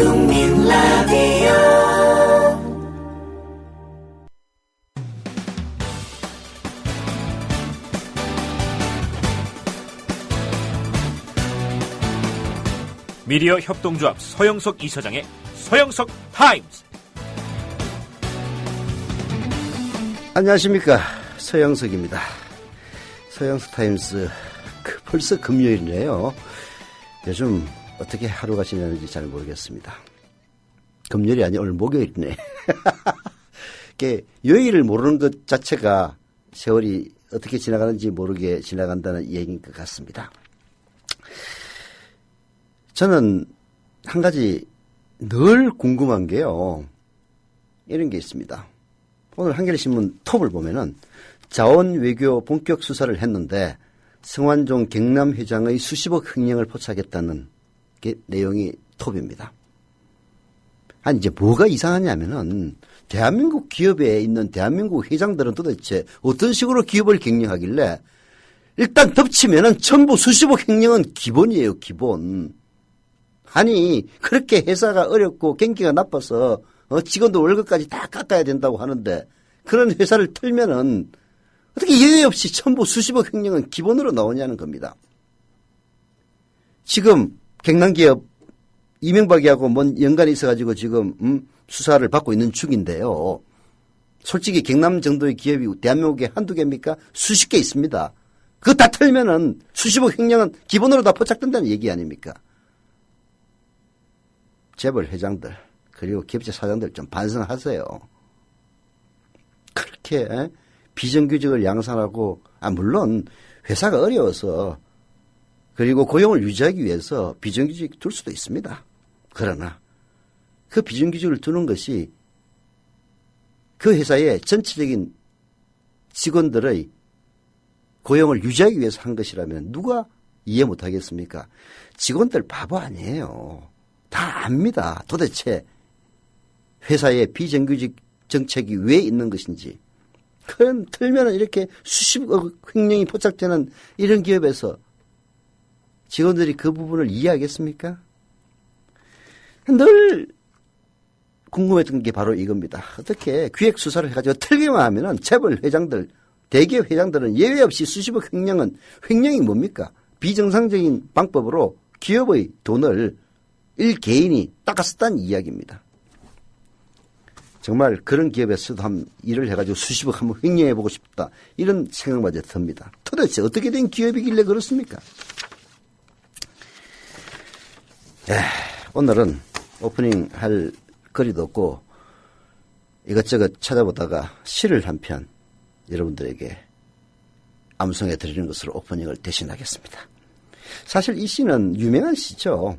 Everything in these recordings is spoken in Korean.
국민 라디오 미디어 협동조합 서영석 이사장의 서영석 타임스. 안녕하십니까, 서영석입니다. 서영석 타임스, 벌써 금요일이네요. 요즘 어떻게 하루가 지나는지 잘 모르겠습니다. 금요일이 아니 오늘 목요일이네. 요일을 모르는 것 자체가 세월이 어떻게 지나가는지 모르게 지나간다는 얘기인 것 같습니다. 저는 한 가지 늘 궁금한 게요, 이런 게 있습니다. 오늘 한겨레신문 톱을 보면은 자원 외교 본격 수사를 했는데 성완종 경남회장의 수십억 횡령을 포착했다는 게 내용이 톱입니다. 아니, 이제 뭐가 이상하냐면은 대한민국 기업에 있는 대한민국 회장들은 도대체 어떤 식으로 기업을 경영하길래, 일단 덮치면은 전부 수십억 횡령은 기본이에요, 기본. 아니, 그렇게 회사가 어렵고 경기가 나빠서 직원들 월급까지 다 깎아야 된다고 하는데, 그런 회사를 털면은 어떻게 예외 없이 전부 수십억 횡령은 기본으로 나오냐는 겁니다. 지금 경남기업 이명박이하고 뭔 연관이 있어가지고 지금 수사를 받고 있는 중인데요. 솔직히 경남 정도의 기업이 대한민국에 한두 개입니까? 수십 개 있습니다. 그거 다 털면은 수십억 횡령은 기본으로 다 포착된다는 얘기 아닙니까? 재벌 회장들 그리고 기업체 사장들 좀 반성하세요. 그렇게 비정규직을 양산하고, 물론 회사가 어려워서 그리고 고용을 유지하기 위해서 비정규직 둘 수도 있습니다. 그러나 그 비정규직을 두는 것이 그 회사의 전체적인 직원들의 고용을 유지하기 위해서 한 것이라면 누가 이해 못하겠습니까? 직원들 바보 아니에요. 다 압니다. 도대체 회사의 비정규직 정책이 왜 있는 것인지. 그런 틀면은 이렇게 수십억 횡령이 포착되는 이런 기업에서 직원들이 그 부분을 이해하겠습니까? 늘 궁금했던 게 바로 이겁니다. 어떻게 기획 수사를 해가지고 틀기만 하면은 재벌 회장들, 대기업 회장들은 예외 없이 수십억 횡령은, 횡령이 뭡니까? 비정상적인 방법으로 기업의 돈을 일개인이 닦았었다는 이야기입니다. 정말 그런 기업에서도 한 일을 해가지고 수십억 한번 횡령해보고 싶다, 이런 생각마저 듭니다. 도대체 어떻게 된 기업이길래 그렇습니까? 오늘은 오프닝 할 거리도 없고 이것저것 찾아보다가 시를 한 편 여러분들에게 암송해 드리는 것으로 오프닝을 대신하겠습니다. 사실 이 시는 유명한 시죠.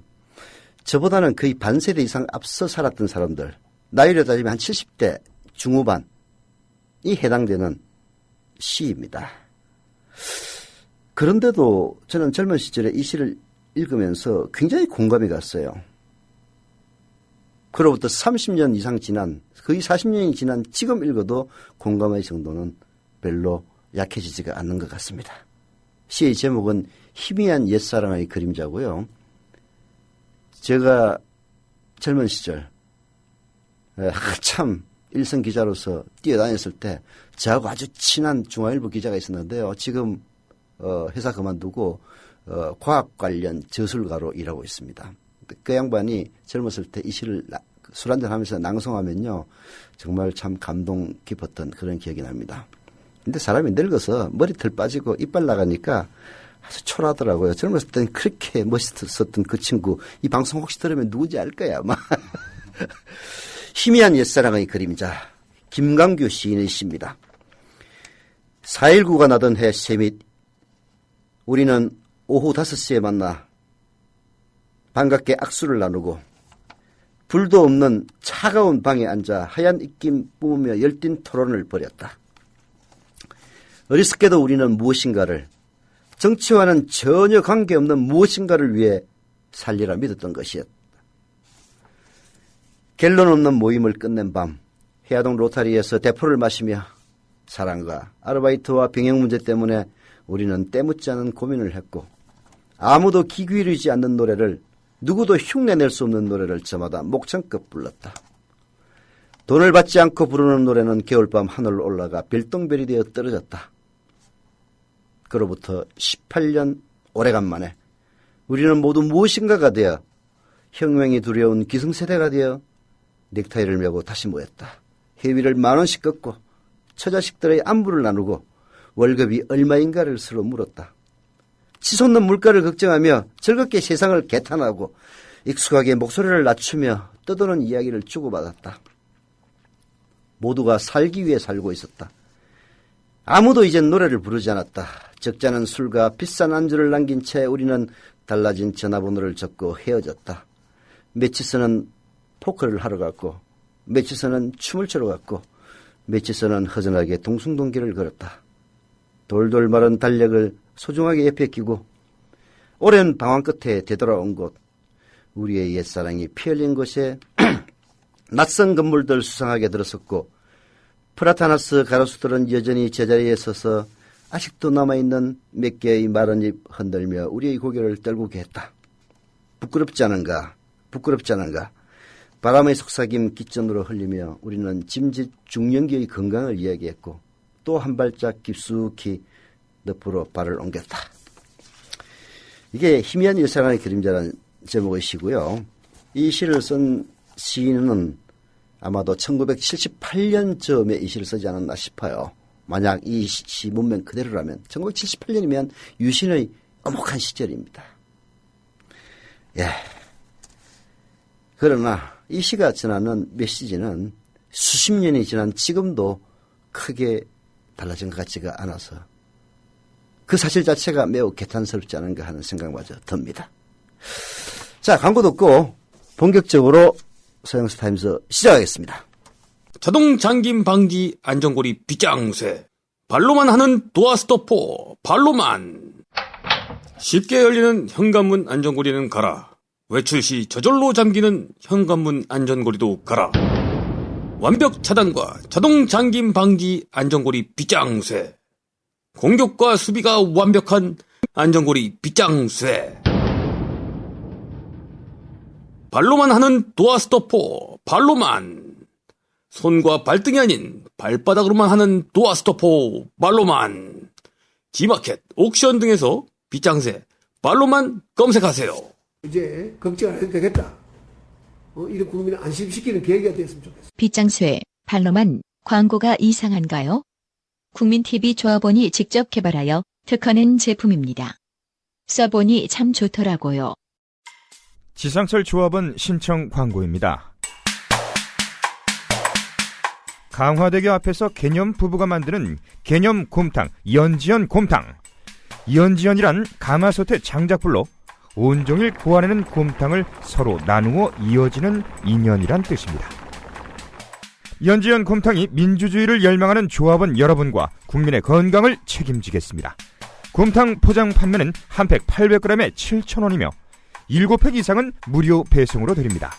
저보다는 거의 반세대 이상 앞서 살았던 사람들, 나이로 따지면 한 70대 중후반이 해당되는 시입니다. 그런데도 저는 젊은 시절에 이 시를 읽으면서 굉장히 공감이 갔어요. 그로부터 30년 이상 지난, 거의 40년이 지난 지금 읽어도 공감의 정도는 별로 약해지지가 않는 것 같습니다. 시의 제목은 희미한 옛사랑의 그림자고요. 제가 젊은 시절 한참 일선 기자로서 뛰어다녔을 때 저하고 아주 친한 중앙일보 기자가 있었는데요. 지금 회사 그만두고 과학 관련 저술가로 일하고 있습니다. 그 양반이 젊었을 때 이 시를 술 한잔 하면서 낭송하면요, 정말 참 감동 깊었던 그런 기억이 납니다. 근데 사람이 늙어서 머리털 빠지고 이빨 나가니까 아주 초라하더라고요. 젊었을 때는 그렇게 멋있었던 그 친구, 이 방송 혹시 들으면 누구지 알 거야 아마. 희미한 옛사랑의 그림자, 김강규 시인의 시입니다. 4.19가 나던 해 세밋, 우리는 오후 5시에 만나 반갑게 악수를 나누고 불도 없는 차가운 방에 앉아 하얀 입김 뿜으며 열띤 토론을 벌였다. 어리석게도 우리는 무엇인가를, 정치와는 전혀 관계없는 무엇인가를 위해 살리라 믿었던 것이었다. 결론 없는 모임을 끝낸 밤, 해화동 로타리에서 대포를 마시며 사랑과 아르바이트와 병역 문제 때문에 우리는 때묻지 않은 고민을 했고, 아무도 귀 기울이지 않는 노래를 누구도 흉내낼 수 없는 노래를 저마다 목청껏 불렀다. 돈을 받지 않고 부르는 노래는 겨울밤 하늘로 올라가 별똥별이 되어 떨어졌다. 그로부터 18년 오래간만에 우리는 모두 무엇인가가 되어 혁명이 두려운 기성세대가 되어 넥타이를 메고 다시 모였다. 회비를 10,000원씩 걷고 처자식들의 안부를 나누고 월급이 얼마인가를 서로 물었다. 치솟는 물가를 걱정하며 즐겁게 세상을 개탄하고 익숙하게 목소리를 낮추며 떠도는 이야기를 주고받았다. 모두가 살기 위해 살고 있었다. 아무도 이젠 노래를 부르지 않았다. 적잖은 술과 비싼 안주를 남긴 채 우리는 달라진 전화번호를 적고 헤어졌다. 며칠서는 포크를 하러 갔고 며칠서는 춤을 추러 갔고 며칠서는 허전하게 동숭동길을 걸었다. 돌돌 마른 달력을 소중하게 옆에 끼고 오랜 방황 끝에 되돌아온 곳, 우리의 옛사랑이 피 흘린 곳에 낯선 건물들 수상하게 들어섰고 프라타나스 가로수들은 여전히 제자리에 서서 아직도 남아있는 몇 개의 마른 잎 흔들며 우리의 고개를 떨구게 했다. 부끄럽지 않은가, 부끄럽지 않은가. 바람의 속삭임 깃전으로 흘리며 우리는 짐짓 중년기의 건강을 이야기했고 또 한 발짝 깊숙이 늪으로 발을 옮겼다. 이게 희미한 일상의 그림자라는 제목의 시고요. 이 시를 쓴 시인은 아마도 1978년쯤에 이 시를 쓰지 않았나 싶어요. 만약 이 시 문면 그대로라면 1978년이면 유신의 엄혹한 시절입니다. 예. 그러나 이 시가 전하는 메시지는 수십 년이 지난 지금도 크게 달라진 것 같지가 않아서 그 사실 자체가 매우 개탄스럽지 않은가 하는 생각마저 듭니다. 자, 광고 듣고 본격적으로 서영석 타임스 시작하겠습니다. 자동 잠김 방지 안전고리 빗장쇠. 발로만 하는 도어 스토퍼. 발로만. 쉽게 열리는 현관문 안전고리는 가라. 외출 시 저절로 잠기는 현관문 안전고리도 가라. 완벽 차단과 자동 잠김 방지 안전고리 빗장쇠. 공격과 수비가 완벽한 안전고리 빗장쇠. 발로만 하는 도어 스토퍼. 발로만. 손과 발등이 아닌 발바닥으로만 하는 도어 스토퍼. 발로만. G마켓, 옥션 등에서 빗장쇠 발로만 검색하세요. 이제 걱정 안 해도 되겠다. 이런 국민을 안심시키는 계기가 됐으면 좋겠어. 빗장쇠, 발로만. 광고가 이상한가요? 국민TV 조합원이 직접 개발하여 특허낸 제품입니다. 써보니 참 좋더라고요. 지상철 조합원 신청 광고입니다. 강화대교 앞에서 개념 부부가 만드는 개념 곰탕, 연지연 곰탕. 연지연이란 가마솥의 장작불로 온종일 구워내는 곰탕을 서로 나누어 이어지는 인연이란 뜻입니다. 연지연 곰탕이 민주주의를 열망하는 조합원 여러분과 국민의 건강을 책임지겠습니다. 곰탕 포장 판매는 한 팩 800g에 7,000원이며 7팩 이상은 무료 배송으로 드립니다.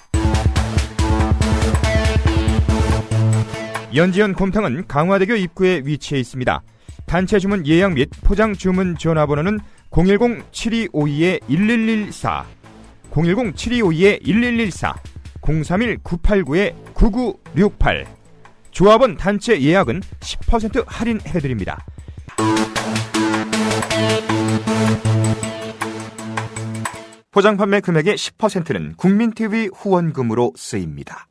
연지연 곰탕은 강화대교 입구에 위치해 있습니다. 단체 주문 예약 및 포장 주문 전화번호는 010-7252-1114, 010-7252-1114, 031-989-9968. 조합원 단체 예약은 10% 할인해드립니다. 포장 판매 금액의 10%는 국민TV 후원금으로 쓰입니다.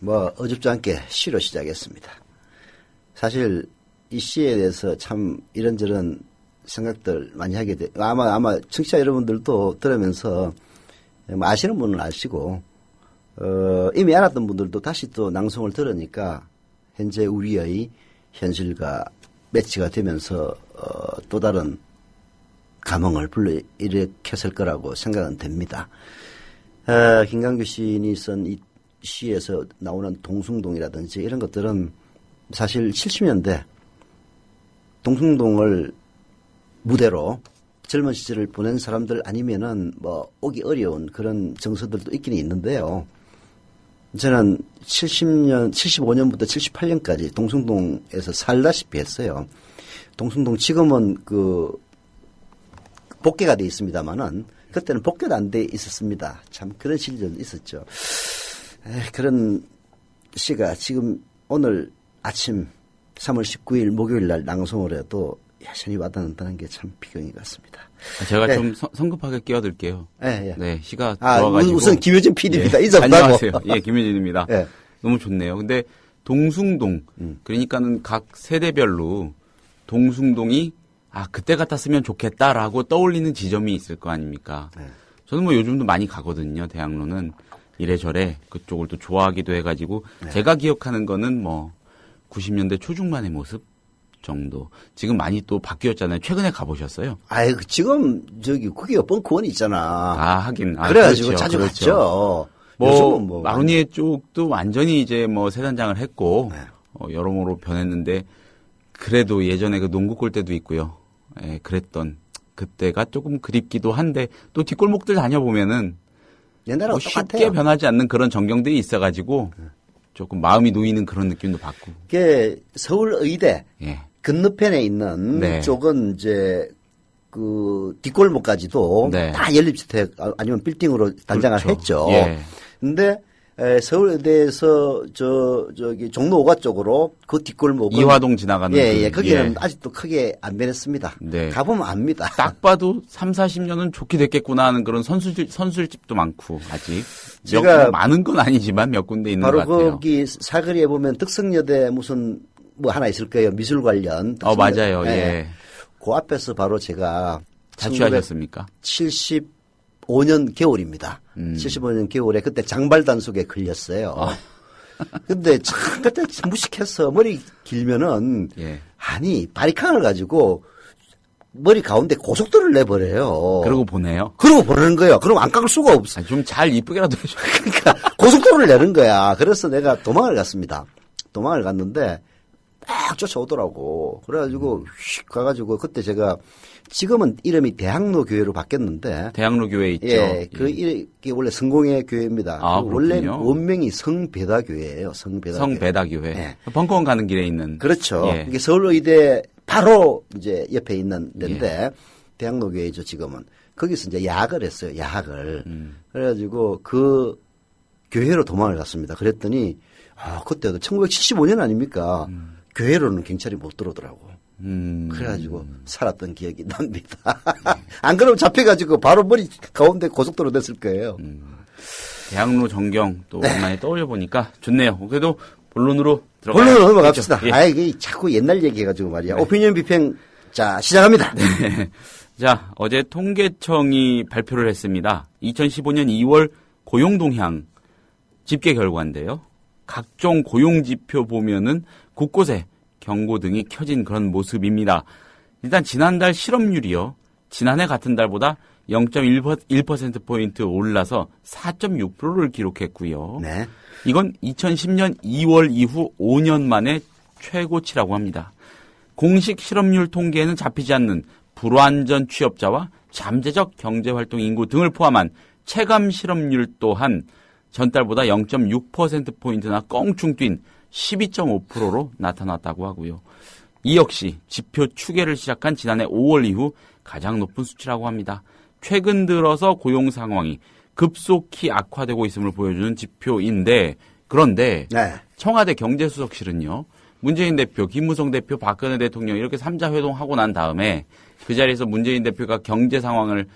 어줍지 않게 시로 시작했습니다. 사실 이 시에 대해서 참 이런저런 생각들 많이 하게 돼. 아마 청취자 여러분들도 들으면서 아시는 분은 아시고, 이미 알았던 분들도 다시 또 낭송을 들으니까 현재 우리의 현실과 매치가 되면서 또 다른 감흥을 불러일으켰을 거라고 생각은 됩니다. 김강규 시인이 쓴 이 시에서 나오는 동숭동이라든지 이런 것들은 사실 70년대 동숭동을 무대로 젊은 시절을 보낸 사람들 아니면은 오기 어려운 그런 정서들도 있긴 있는데요. 저는 75년부터 78년까지 동숭동에서 살다시피 했어요. 동숭동 지금은 복개가 돼 있습니다만은 그때는 복개도 안 돼 있었습니다. 참 그런 시절도 있었죠. 그런 시가 지금 오늘 아침 3월 19일 목요일 날 낭송을 해도 여전히 와닿는다는 게 참 비경이 같습니다. 제가 네. 좀 성급하게 끼어들게요. 네, 네, 시가 들어가지고. 우선 김효진 PD입니다. 예. 인사부터 안녕하세요. 하고. 예, 김효진입니다. 네. 너무 좋네요. 근데 동숭동, 그러니까는 각 세대별로 동숭동이 그때 같았으면 좋겠다라고 떠올리는 지점이 있을 거 아닙니까? 네. 저는 뭐 요즘도 많이 가거든요. 대학로는 이래저래 그쪽을 또 좋아하기도 해가지고 네. 제가 기억하는 거는 뭐 90년대 초중반의 모습 정도. 지금 많이 또 바뀌었잖아요. 최근에 가보셨어요? 지금 그게 벙커원 있잖아. 하긴. 그래가지고 그렇죠. 자주 그렇죠. 갔죠. 뭐 마로니에 쪽도 완전히 이제 뭐 세단장을 했고 네. 여러모로 변했는데 그래도 예전에 그 농구 골대도 있고요. 예, 그랬던 그때가 조금 그립기도 한데 또 뒷골목들 다녀보면은 옛날하고 쉽게 똑같아요. 변하지 않는 그런 전경들이 있어가지고 조금 마음이 놓이는 그런 느낌도 받고. 그게 서울의대 예. 건너편에 있는 네. 쪽은 이제 그 뒷골목까지도 네. 다 연립주택 아니면 빌딩으로 단장을 그렇죠. 했죠. 예. 근데 서울대에서 저기 종로 5가 쪽으로 그 뒷골목은 이화동 지나가는 예, 그, 거기는 예. 아직도 크게 안 변했습니다. 네. 가보면 압니다. 딱 봐도 3, 40년은 좋게 됐겠구나 하는 그런 선술집도 많고 아직 제가 많은 건 아니지만 몇 군데 있는 바로 것 같아요. 거기 사거리에 보면 덕성여대 무슨 뭐 하나 있을 거예요. 미술 관련. 맞아요. 예. 그 앞에서 바로 제가 자취하셨습니까? 75년 겨울입니다. 75년 겨울에 그때 장발단속에 걸렸어요. 근데 참 그때 무식해서 머리 길면은 예. 아니 바리캉을 가지고 머리 가운데 고속도로를 내버려요. 그러고 보내요. 그러고 보내는 거예요. 그럼 안 깎을 수가 없어. 좀 잘 이쁘게라도 해줘. 그러니까 고속도로를 내는 거야. 그래서 내가 도망을 갔습니다. 도망을 갔는데 막 쫓아오더라고. 그래가지고 휙 가가지고 그때 제가 지금은 이름이 대학로 교회로 바뀌었는데 대학로 교회 있죠. 예, 이게 원래 성공회 교회입니다. 원래 그렇군요. 원명이 성배다 교회예요. 성배다. 성배다 교회. 예. 벙커원 가는 길에 있는. 그렇죠. 예. 이게 서울의대 바로 이제 옆에 있는 데인데 대학로 교회죠. 지금은 거기서 이제 야학을 했어요. 야학을. 그래가지고 그 교회로 도망을 갔습니다. 그랬더니 그때도 1975년 아닙니까? 교회로는 경찰이 못 들어오더라고. 그래가지고 살았던 기억이 납니다. 안 그러면 잡혀가지고 바로 머리 가운데 고속도로 냈을 거예요. 대학로 전경 또 오랜만에 떠올려 보니까 좋네요. 그래도 본론으로 들어가요. 본론으로 넘어갑시다. 그렇죠. 예. 이게 자꾸 옛날 얘기해가지고 말이야. 오피니언 비평 자 시작합니다. 자, 어제 통계청이 발표를 했습니다. 2015년 2월 고용동향 집계 결과인데요. 각종 고용지표 보면은 곳곳에 경고 등이 켜진 그런 모습입니다. 일단 지난달 실업률이요. 지난해 같은 달보다 0.1%포인트 올라서 4.6%를 기록했고요. 네. 이건 2010년 2월 이후 5년 만에 최고치라고 합니다. 공식 실업률 통계에는 잡히지 않는 불완전 취업자와 잠재적 경제활동 인구 등을 포함한 체감 실업률 또한 전달보다 0.6%포인트나 껑충 뛴 12.5%로 나타났다고 하고요. 이 역시 지표 추계를 시작한 지난해 5월 이후 가장 높은 수치라고 합니다. 최근 들어서 고용 상황이 급속히 악화되고 있음을 보여주는 지표인데 그런데 네. 청와대 경제수석실은요. 문재인 대표, 김무성 대표, 박근혜 대통령 이렇게 3자 회동하고 난 다음에 그 자리에서 문재인 대표가 경제 상황을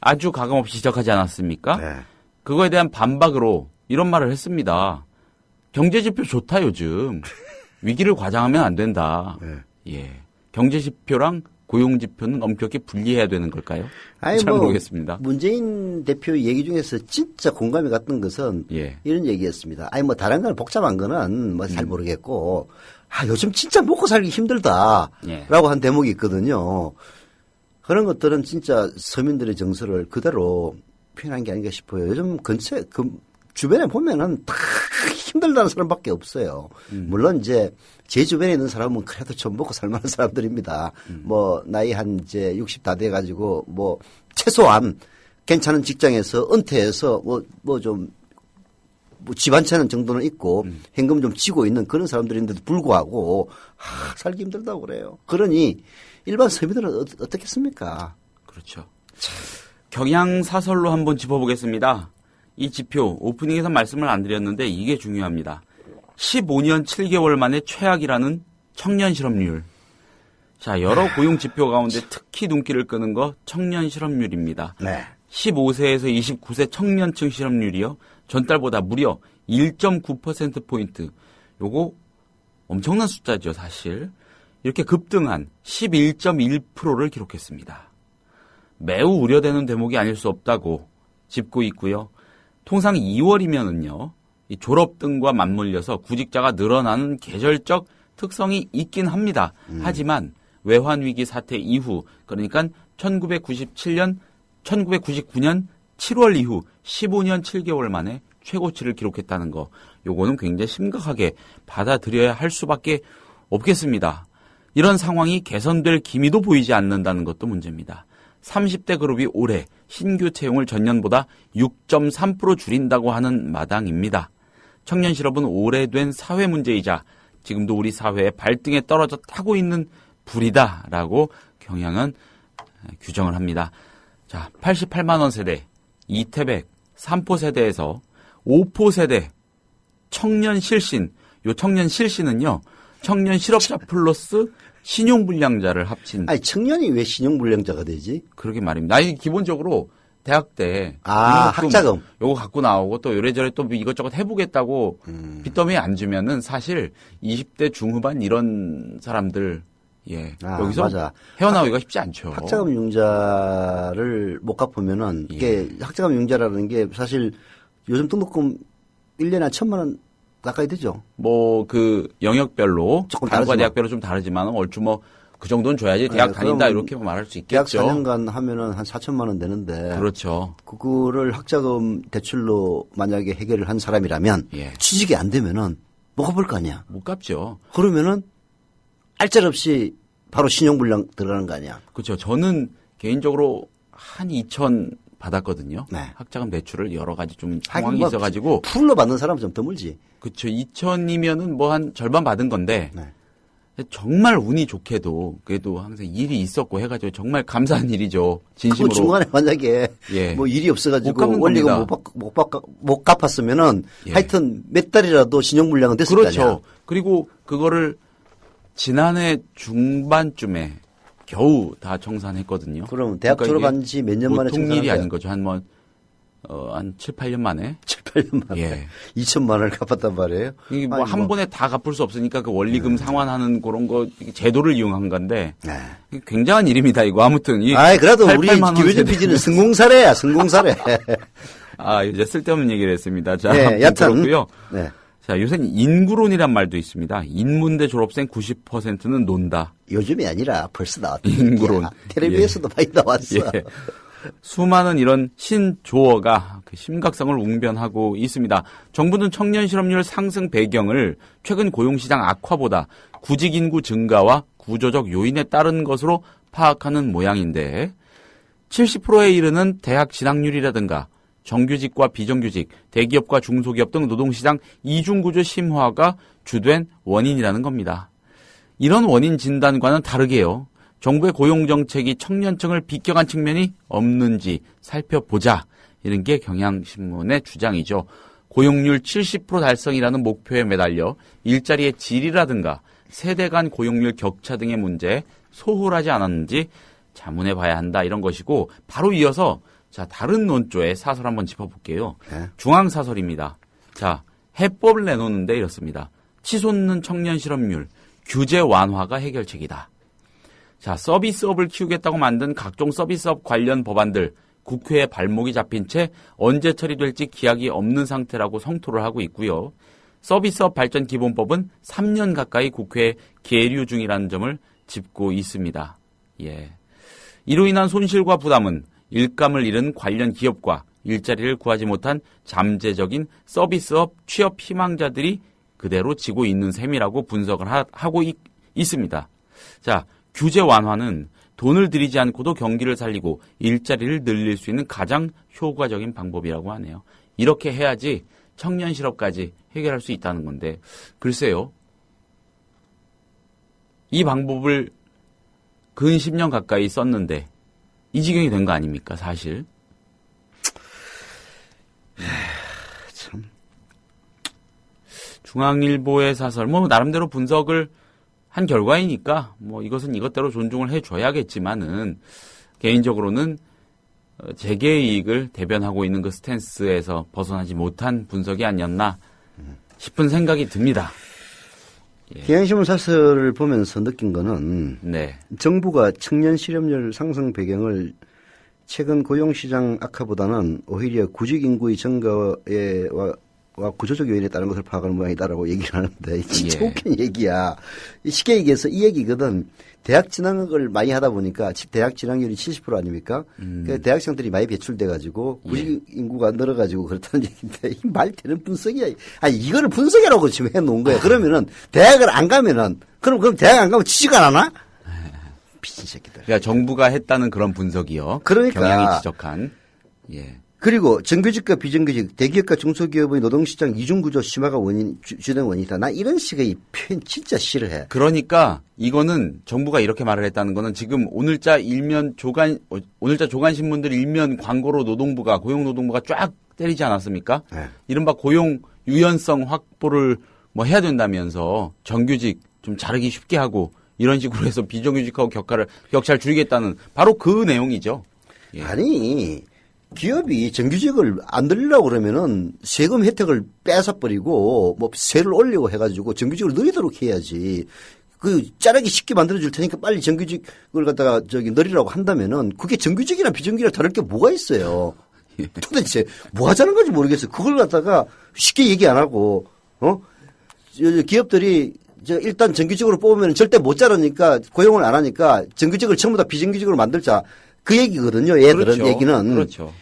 아주 가감없이 지적하지 않았습니까? 네. 그거에 대한 반박으로 이런 말을 했습니다. 경제지표 좋다 요즘. 위기를 과장하면 안 된다. 네. 예. 경제지표랑 고용지표는 엄격히 분리해야 되는 걸까요? 아니, 잘 모르겠습니다. 문재인 대표 얘기 중에서 진짜 공감이 갔던 것은 예. 이런 얘기였습니다. 아니, 뭐 다른 건 복잡한 거는 뭐 잘 모르겠고, 요즘 진짜 먹고 살기 힘들다. 예. 라고 한 대목이 있거든요. 그런 것들은 진짜 서민들의 정서를 그대로 표현한 게 아닌가 싶어요. 요즘 주변에 보면은 다 힘들다는 사람밖에 없어요. 물론 이제 제 주변에 있는 사람은 그래도 좀 먹고 살만한 사람들입니다. 뭐 나이 한 이제 60 다 돼가지고 뭐 최소한 괜찮은 직장에서 은퇴해서 뭐 집 한 채는 정도는 있고 현금 좀 쥐고 있는 그런 사람들인데도 불구하고 살기 힘들다고 그래요. 그러니 일반 서민들은 어떻겠습니까? 그렇죠. 경향사설로 한번 짚어보겠습니다. 이 지표 오프닝에서 말씀을 안 드렸는데 이게 중요합니다. 15년 7개월 만에 최악이라는 청년 실업률. 자, 여러 고용 지표 가운데 특히 눈길을 끄는 거 청년 실업률입니다. 네. 15세에서 29세 청년층 실업률이요. 전달보다 무려 1.9%포인트. 요거 엄청난 숫자죠, 사실. 이렇게 급등한 11.1%를 기록했습니다. 매우 우려되는 대목이 아닐 수 없다고 짚고 있고요. 통상 2월이면은요, 이 졸업 등과 맞물려서 구직자가 늘어나는 계절적 특성이 있긴 합니다. 하지만 외환위기 사태 이후, 그러니까 1999년 7월 이후 15년 7개월 만에 최고치를 기록했다는 거, 요거는 굉장히 심각하게 받아들여야 할 수밖에 없겠습니다. 이런 상황이 개선될 기미도 보이지 않는다는 것도 문제입니다. 30대 그룹이 올해 신규 채용을 전년보다 6.3% 줄인다고 하는 마당입니다. 청년 실업은 오래된 사회 문제이자 지금도 우리 사회의 발등에 떨어져 타고 있는 불이다라고 경향은 규정을 합니다. 자, 88만 원 세대, 이태백, 3포 세대에서 5포 세대 청년 실신, 요 청년 실신은요, 청년 실업자 플러스 신용불량자를 합친. 아니, 청년이 왜 신용불량자가 되지? 그러게 말입니다. 아니, 기본적으로 대학 때. 학자금. 요거 갖고 나오고 또 요래저래 또 이것저것 해보겠다고 빚더미에 앉으면은 사실 20대 중후반 이런 사람들, 예. 여기서 맞아. 헤어나오기가 쉽지 않죠. 학자금 융자를 못 갚으면은 이게 학자금 융자라는 게 사실 요즘 등록금 1년에 한 1,000만 원 가까이 되죠. 뭐 그 영역별로 조금 다른과 다르지만. 대학별로 좀 다르지만 얼추 뭐 그 정도는 줘야지 대학 다닌다 이렇게 말할 수 대학 있겠죠. 4년간 하면은 한 4천만 원 되는데. 그렇죠. 그거를 학자금 대출로 만약에 해결을 한 사람이라면 예. 취직이 안 되면은 못 갚을 거 아니야. 못 갚죠. 그러면은 알짤없이 바로 신용불량 들어가는 거 아니야. 그렇죠. 저는 개인적으로 한 2천 받았거든요. 네. 학자금 대출을 여러 가지 좀 상황이 뭐 있어가지고. 풀로 받는 사람은 좀 드물지. 그렇죠. 2천이면은 뭐 한 절반 받은 건데. 네. 정말 운이 좋게도 그래도 항상 일이 있었고 해가지고 정말 감사한 일이죠. 진심으로. 그 중간에 만약에 예. 뭐 일이 못 없어가지고 갚는 원리금 겁니다. 못 갚았으면은 예. 하여튼 몇 달이라도 신용불량은 됐을 거 아니야. 그렇죠. 그리고 그거를 지난해 중반쯤에 겨우 다 청산했거든요. 그럼 대학 그러니까 졸업한 지 몇 년 만에 보통 청산한 일이 거야? 아닌 거죠. 한 7, 8년 만에. 7, 8년 만에 예. 2천만 원을 갚았단 말이에요. 이게 뭐 아니, 한 번에 다 갚을 수 없으니까 그 원리금 상환하는 그런 거 제도를 이용한 건데 네. 굉장한 일입니다. 이거 아무튼 이 아이 그래도 우리 88만 원 김효준 세대. PD는 성공사례야, 성공사례. 이제 쓸데없는 얘기를 했습니다. 자, 네, 여튼 그렇고요. 네. 자, 요새는 인구론이란 말도 있습니다. 인문대 졸업생 90%는 논다. 요즘이 아니라 벌써 나왔다. 인구론. 텔레비에서도 많이 나왔어. 예. 수많은 이런 신조어가 그 심각성을 웅변하고 있습니다. 정부는 청년 실업률 상승 배경을 최근 고용시장 악화보다 구직 인구 증가와 구조적 요인에 따른 것으로 파악하는 모양인데 70%에 이르는 대학 진학률이라든가 정규직과 비정규직, 대기업과 중소기업 등 노동시장 이중구조 심화가 주된 원인이라는 겁니다. 이런 원인 진단과는 다르게요. 정부의 고용정책이 청년층을 비껴간 측면이 없는지 살펴보자. 이런 게 경향신문의 주장이죠. 고용률 70% 달성이라는 목표에 매달려 일자리의 질이라든가 세대 간 고용률 격차 등의 문제에 소홀하지 않았는지 자문해 봐야 한다. 이런 것이고 바로 이어서 자, 다른 논조의 사설 한번 짚어볼게요. 네. 중앙사설입니다. 자, 해법을 내놓는데 이렇습니다. 치솟는 청년 실업률, 규제 완화가 해결책이다. 자, 서비스업을 키우겠다고 만든 각종 서비스업 관련 법안들 국회에 발목이 잡힌 채 언제 처리될지 기약이 없는 상태라고 성토를 하고 있고요. 서비스업 발전 기본법은 3년 가까이 국회에 계류 중이라는 점을 짚고 있습니다. 예. 이로 인한 손실과 부담은 일감을 잃은 관련 기업과 일자리를 구하지 못한 잠재적인 서비스업 취업 희망자들이 그대로 지고 있는 셈이라고 분석을 하고 있습니다. 자, 규제 완화는 돈을 들이지 않고도 경기를 살리고 일자리를 늘릴 수 있는 가장 효과적인 방법이라고 하네요. 이렇게 해야지 청년 실업까지 해결할 수 있다는 건데 글쎄요. 이 방법을 근 10년 가까이 썼는데 이 지경이 된 거 아닙니까, 사실? 참. 중앙일보의 사설, 뭐, 나름대로 분석을 한 결과이니까, 뭐, 이것은 이것대로 존중을 해줘야겠지만은, 개인적으로는, 재계의 이익을 대변하고 있는 그 스탠스에서 벗어나지 못한 분석이 아니었나 싶은 생각이 듭니다. 경향신문 사설을 보면서 느낀 거는 네. 정부가 청년 실업률 상승 배경을 최근 고용시장 악화보다는 오히려 구직 인구의 증가와 구조적 요인에 따른 것을 파악하는 모양이다라고 얘기를 하는데 진짜 예. 웃긴 얘기야. 쉽게 얘기해서 이 얘기거든. 대학 진학을 많이 하다 보니까 대학 진학률이 70% 아닙니까? 그러니까 대학생들이 많이 배출돼 가지고 구직 인구가 늘어 가지고 그렇다는 얘기인데 이 말 되는 분석이야. 아니 이거를 분석이라고 지금 해 놓은 거야. 그러면은 대학을 안 가면은 그럼 대학 안 가면 취직 안 하나? 미친 새끼들. 그러니까 정부가 했다는 그런 분석이요. 그러니까. 경향이 지적한. 예. 그리고 정규직과 비정규직, 대기업과 중소기업의 노동시장 이중구조 심화가 주된 원인이다. 나 이런 식의 표현 진짜 싫어해. 그러니까 이거는 정부가 이렇게 말을 했다는 거는 지금 오늘자 조간신문들 일면 광고로 노동부가 고용노동부가 쫙 때리지 않았습니까? 네. 이른바 고용 유연성 확보를 뭐 해야 된다면서 정규직 좀 자르기 쉽게 하고 이런 식으로 해서 비정규직하고 격차를 줄이겠다는 바로 그 내용이죠. 예. 아니 기업이 정규직을 안 늘리려고 그러면은 세금 혜택을 뺏어버리고 뭐 세를 올리고 해가지고 정규직을 늘리도록 해야지. 그 자르기 쉽게 만들어줄 테니까 빨리 정규직을 갖다가 늘리라고 한다면은 그게 정규직이나 비정규직이나 다를 게 뭐가 있어요. 도대체 뭐 하자는 건지 모르겠어요. 그걸 갖다가 쉽게 얘기 안 하고 기업들이 일단 정규직으로 뽑으면 절대 못 자르니까 고용을 안 하니까 정규직을 전부 다 비정규직으로 만들자. 그 얘기거든요. 얘들은 그렇죠. 얘기는. 그렇죠.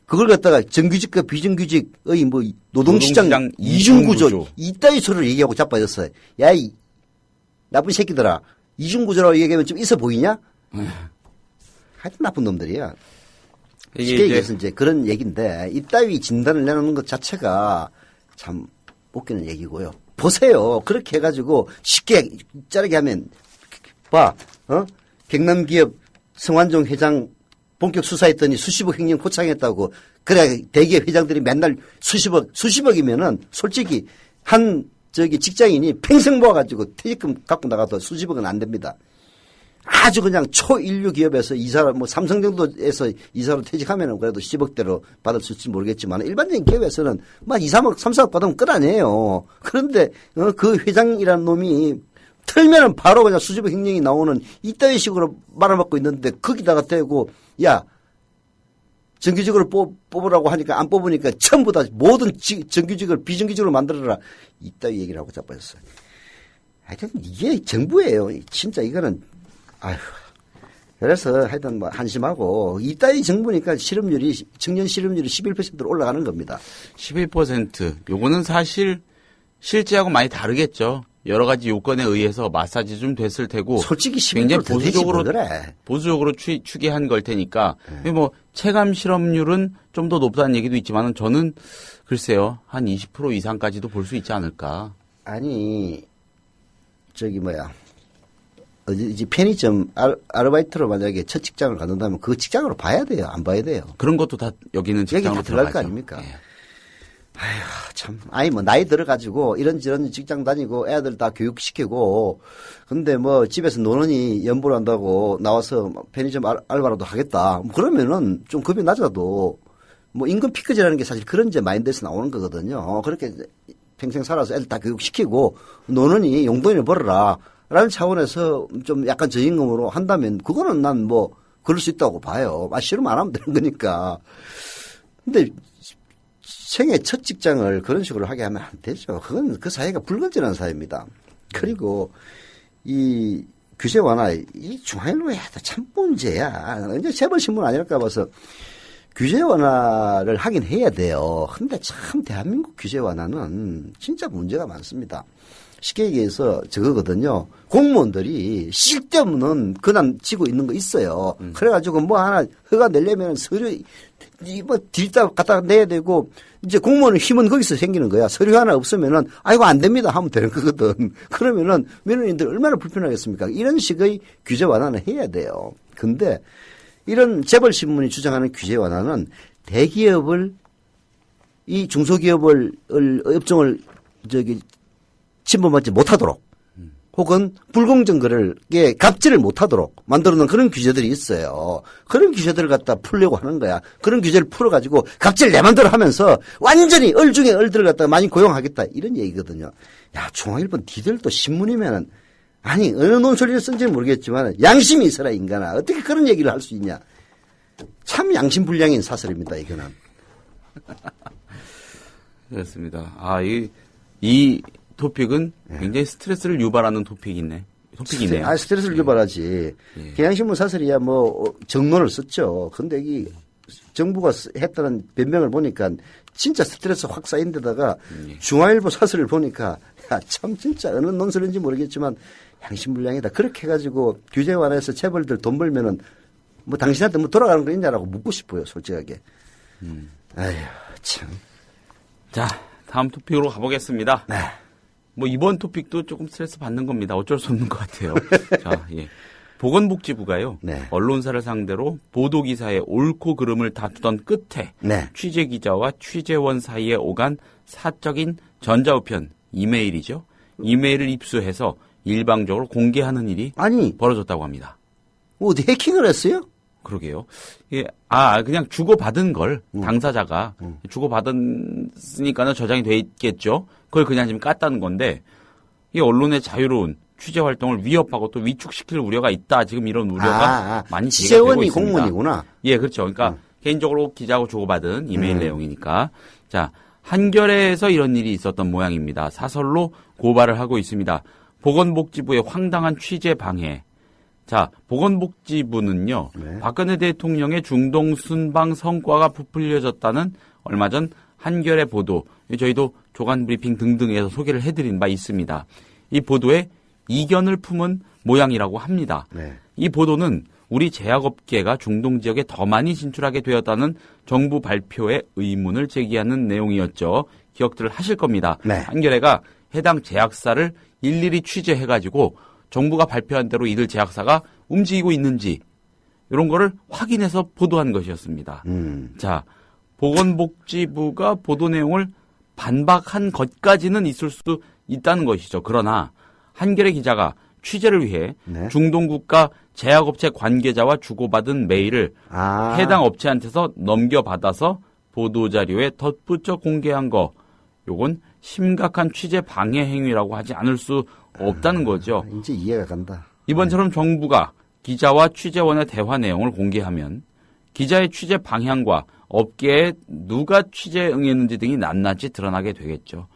그걸 갖다가 정규직과 비정규직의 뭐 노동시장 이중구조. 이따위 소리를 얘기하고 자빠졌어요. 야, 이 나쁜 새끼들아. 이중구조라고 얘기하면 좀 있어 보이냐? 하여튼 나쁜 놈들이야. 쉽게 얘기해서 이제 그런 얘기인데 이따위 진단을 내놓는 것 자체가 참 웃기는 얘기고요. 보세요. 그렇게 해가지고 쉽게 자르게 하면 봐. 경남기업 성완종 회장 본격 수사했더니 수십억 횡령 포착했다고. 그래 대기업 회장들이 맨날 수십억이면은 솔직히 한 직장인이 평생 모아가지고 퇴직금 갖고 나가도 수십억은 안 됩니다. 아주 그냥 초인류 기업에서 이사로 뭐 삼성 정도에서 이사로 퇴직하면은 그래도 10억대로 받을 수 있을지 모르겠지만 일반적인 기업에서는 막 2, 3억, 3, 4억 받으면 끝 아니에요. 그런데 그 회장이라는 놈이 틀면은 바로 그냥 수십억 횡령이 나오는 이따위 식으로 말아먹고 있는데 거기다가 대고 야 정규직으로 뽑으라고 하니까 안 뽑으니까 전부 다 모든 정규직을 비정규직으로 만들어라 이따위 얘기를 하고 자빠졌어요. 하여튼 이게 정부예요. 진짜 이거는 아휴. 그래서 하여튼 뭐 한심하고 이따위 정부니까 청년 실업률이 11%로 올라가는 겁니다. 11%. 요거는 사실 실제하고 많이 다르겠죠. 여러 가지 요건에 의해서 마사지 좀 됐을 테고 솔직히 굉장히 그래. 보수적으로 추계한 걸 테니까 뭐 체감 실업률은 좀 더 높다는 얘기도 있지만은 저는 글쎄요 한 20% 이상까지도 볼 수 있지 않을까. 아니 이제 편의점 아르바이트로 만약에 첫 직장을 갖는다면 그 직장으로 봐야 돼요? 안 봐야 돼요? 그런 것도 다 여기는 직장으로 들어갈 거 아닙니까? 예. 아휴, 참. 아니, 뭐, 나이 들어가지고, 이런저런 직장 다니고, 애들 다 교육시키고, 근데 뭐, 집에서 노는이 연보를 한다고 나와서 편의점 알바라도 하겠다. 그러면은 좀 급이 낮아도, 뭐, 임금 피크제라는 게 사실 그런 이제 마인드에서 나오는 거거든요. 그렇게 평생 살아서 애들 다 교육시키고, 노는이 용돈을 벌어라. 라는 차원에서 좀 약간 저임금으로 한다면, 그거는 난 뭐, 그럴 수 있다고 봐요. 싫으면 안 하면 되는 거니까. 근데, 생애 첫 직장을 그런 식으로 하게 하면 안 되죠. 그건 그 사회가 불건전한 사회입니다. 그리고 이 규제 완화, 이 중앙일보에도 참 문제야. 이제 재벌신문 아닐까 봐서 규제 완화를 하긴 해야 돼요. 근데 참 대한민국 규제 완화는 진짜 문제가 많습니다. 쉽게 얘기해서 저거거든요. 공무원들이 쓸데없는 근황 치고 있는 거 있어요. 그래가지고 뭐 하나 허가 내려면 서류 뭐 딜다 갖다 내야 되고 이제 공무원의 힘은 거기서 생기는 거야. 서류 하나 없으면은 아이고 안 됩니다 하면 되는 거거든. 그러면은 민원인들 얼마나 불편하겠습니까? 이런 식의 규제 완화는 해야 돼요. 근데 이런 재벌신문이 주장하는 규제 완화는 대기업을 이 중소기업을 업종을 침범하지 못하도록 혹은 불공정 거래에 갑질을 못하도록 만들어놓은 그런 규제들이 있어요. 그런 규제들을 갖다 풀려고 하는 거야. 그런 규제를 풀어가지고 갑질 내 맘대로 하면서 완전히 얼 중에 얼들을 갖다가 많이 고용하겠다 이런 얘기거든요. 야, 중앙일보 니들도 신문이면은 아니 어느 논소리를 쓴지는 모르겠지만 양심이 있어라 인간아. 어떻게 그런 얘기를 할 수 있냐. 참 양심불량인 사설입니다 이거는. 그렇습니다. 이 토픽은 굉장히 스트레스를 유발하는 토픽이네요. 스트레스를 유발하지. 예. 경향신문 사설이야 뭐 정론을 썼죠. 근데 이 정부가 했다는 변명을 보니까 진짜 스트레스 확 쌓인 데다가 중앙일보 사설을 보니까 야, 참 진짜 어느 논설인지 모르겠지만 양심불량이다. 그렇게 해가지고 규제 완화해서 재벌들 돈 벌면은 뭐 당신한테 뭐 돌아가는 거 있냐라고 묻고 싶어요. 솔직하게. 아휴 참. 자, 다음 토픽으로 가보겠습니다. 네. 뭐 이번 토픽도 조금 스트레스 받는 겁니다. 어쩔 수 없는 것 같아요. 자, 예. 보건복지부가요. 네. 언론사를 상대로 보도기사의 옳고 그름을 다투던 끝에 네. 취재기자와 취재원 사이에 오간 사적인 전자우편 이메일이죠. 이메일을 입수해서 일방적으로 공개하는 일이 아니 벌어졌다고 합니다. 어디 해킹을 했어요? 그러게요. 예, 그냥 주고받은 걸 당사자가 주고받았으니까는 저장이 돼 있겠죠. 그걸 그냥 지금 깠다는 건데 이 언론의 자유로운 취재 활동을 위협하고 또 위축시킬 우려가 있다. 지금 이런 우려가 많이 제기가 되고 취재원이 있습니다. 공무원이구나. 예, 그렇죠. 그러니까 개인적으로 기자하고 주고받은 이메일 내용이니까. 자, 한겨레에서 이런 일이 있었던 모양입니다. 사설로 고발을 하고 있습니다. 보건복지부의 황당한 취재 방해. 자, 보건복지부는요. 네. 박근혜 대통령의 중동 순방 성과가 부풀려졌다는 얼마 전 한겨레 보도, 저희도 조간 브리핑 등등에서 소개를 해드린 바 있습니다. 이 보도에 이견을 품은 모양이라고 합니다. 네. 이 보도는 우리 제약업계가 중동 지역에 더 많이 진출하게 되었다는 정부 발표에 의문을 제기하는 내용이었죠. 기억들을 하실 겁니다. 네. 한겨레가 해당 제약사를 일일이 취재해가지고 정부가 발표한 대로 이들 제약사가 움직이고 있는지 이런 거를 확인해서 보도한 것이었습니다. 자, 보건복지부가 보도 내용을 반박한 것까지는 있을 수 있다는 것이죠. 그러나 한겨레 기자가 취재를 위해 네. 중동 국가 제약업체 관계자와 주고받은 메일을 해당 업체한테서 넘겨받아서 보도자료에 덧붙여 공개한 거, 요건 심각한 취재 방해 행위라고 하지 않을 수 없다는 거죠. 이제 이해가 간다. 이번처럼 정부가 기자와 취재원의 대화 내용을 공개하면 기자의 취재 방향과 업계에 누가 취재에 응했는지 등이 낱낱이 드러나게 되겠죠.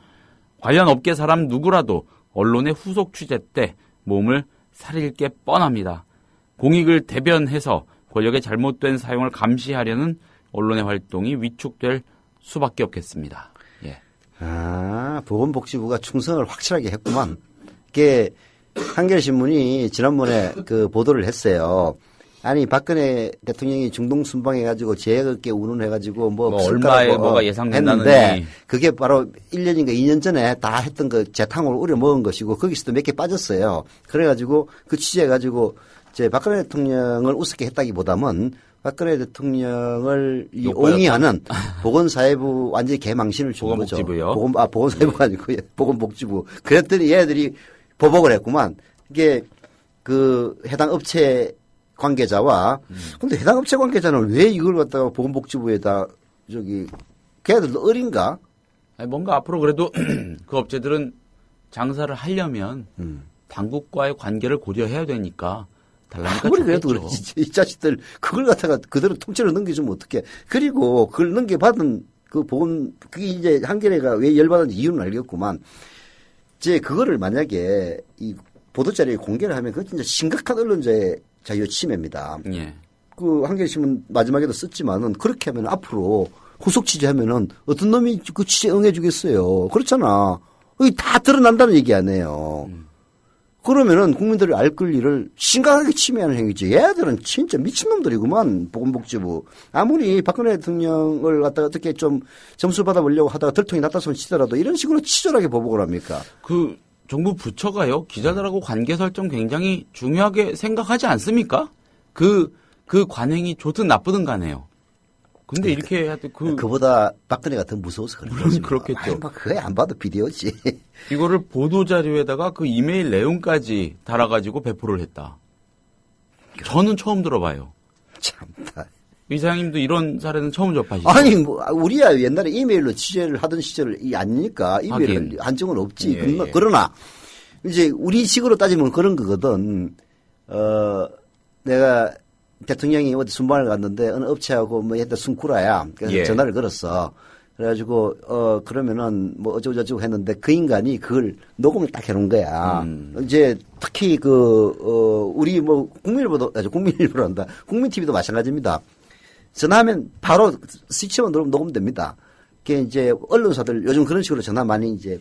관련 업계 사람 누구라도 언론의 후속 취재 때 몸을 사릴 게 뻔합니다. 공익을 대변해서 권력의 잘못된 사용을 감시하려는 언론의 활동이 위축될 수밖에 없겠습니다. 예. 보건복지부가 충성을 확실하게 했구만. 이게 한겨레 신문이 지난번에 그 보도를 했어요. 아니 박근혜 대통령이 중동 순방해가지고 제약업계 운운해가지고 뭐 얼마에 뭐가 예상된다는데 했는데 그게 바로 1년인가 2년 전에 다 했던 그 재탕으로 우려 먹은 것이고 거기서도 몇 개 빠졌어요. 그래가지고 그 취재해가지고 제 박근혜 대통령을 우습게 했다기보다는 박근혜 대통령을 옹이하는 보건사회부 완전히 개망신을 준 거죠. 보건복지부요. 보건사회부가 아니고 보건복지부. 그랬더니 얘들이 보복을 했구만. 이게 그 해당 업체 관계자와 근데 해당 업체 관계자는 왜 이걸 갖다가 보건복지부에다 걔들도 어린가? 아니, 뭔가 앞으로 그래도 그 업체들은 장사를 하려면 당국과의 관계를 고려해야 되니까 달라니까 아무리 그래도 좋겠죠. 그렇지. 이 자식들 그걸 갖다가 그대로 통째로 넘겨주면 어떡해. 그리고 그걸 넘겨받은 그게 이제 한겨레가 왜 열받은지 이유는 알겠구만. 그거를 만약에 이 보도자료에 공개를 하면 그건 진짜 심각한 언론자의 자유 침해입니다. 예. 그 한겨레 신문 마지막에도 썼지만은 그렇게 하면 앞으로 후속 취재하면은 어떤 놈이 그 취재 응해주겠어요. 그렇잖아. 여기 다 드러난다는 얘기 아니에요. 그러면은 국민들이 알 권리를 심각하게 침해하는 행위지. 얘들은 진짜 미친놈들이구만. 보건복지부. 아무리 박근혜 대통령을 갖다가 어떻게 좀 점수 받아보려고 하다가 들통이 났다 손 치더라도 이런 식으로 치졸하게 보복을 합니까? 그 정부 부처가요, 기자들하고 관계 설정 굉장히 중요하게 생각하지 않습니까? 그 그 관행이 좋든 나쁘든 간에요. 근데 이렇게 해야 돼. 그보다 박근혜가 더 무서워서 그런 거지. 그렇겠죠. 그게 안 봐도 비디오지. 이거를 보도자료에다가 그 이메일 내용까지 달아가지고 배포를 했다. 저는 처음 들어봐요. 참다. 이사장님도 이런 사례는 처음 접하시죠? 아니, 뭐, 우리야 옛날에 이메일로 취재를 하던 시절이 아니니까 이메일 하긴. 한정은 없지. 예, 예. 그러나, 이제 우리 식으로 따지면 그런 거거든. 내가 대통령이 어디 순방을 갔는데 어느 업체하고 뭐 했다 순쿠라야. 그래서 예. 전화를 걸었어. 그래가지고, 그러면은 뭐 어쩌고저쩌고 했는데 그 인간이 그걸 녹음을 딱 해놓은 거야. 이제 특히 우리 뭐 국민일보로 한다. 국민TV도 마찬가지입니다. 전화하면 바로 스위치만 누르면 녹음됩니다. 그게 이제 언론사들 요즘 그런 식으로 전화 많이 이제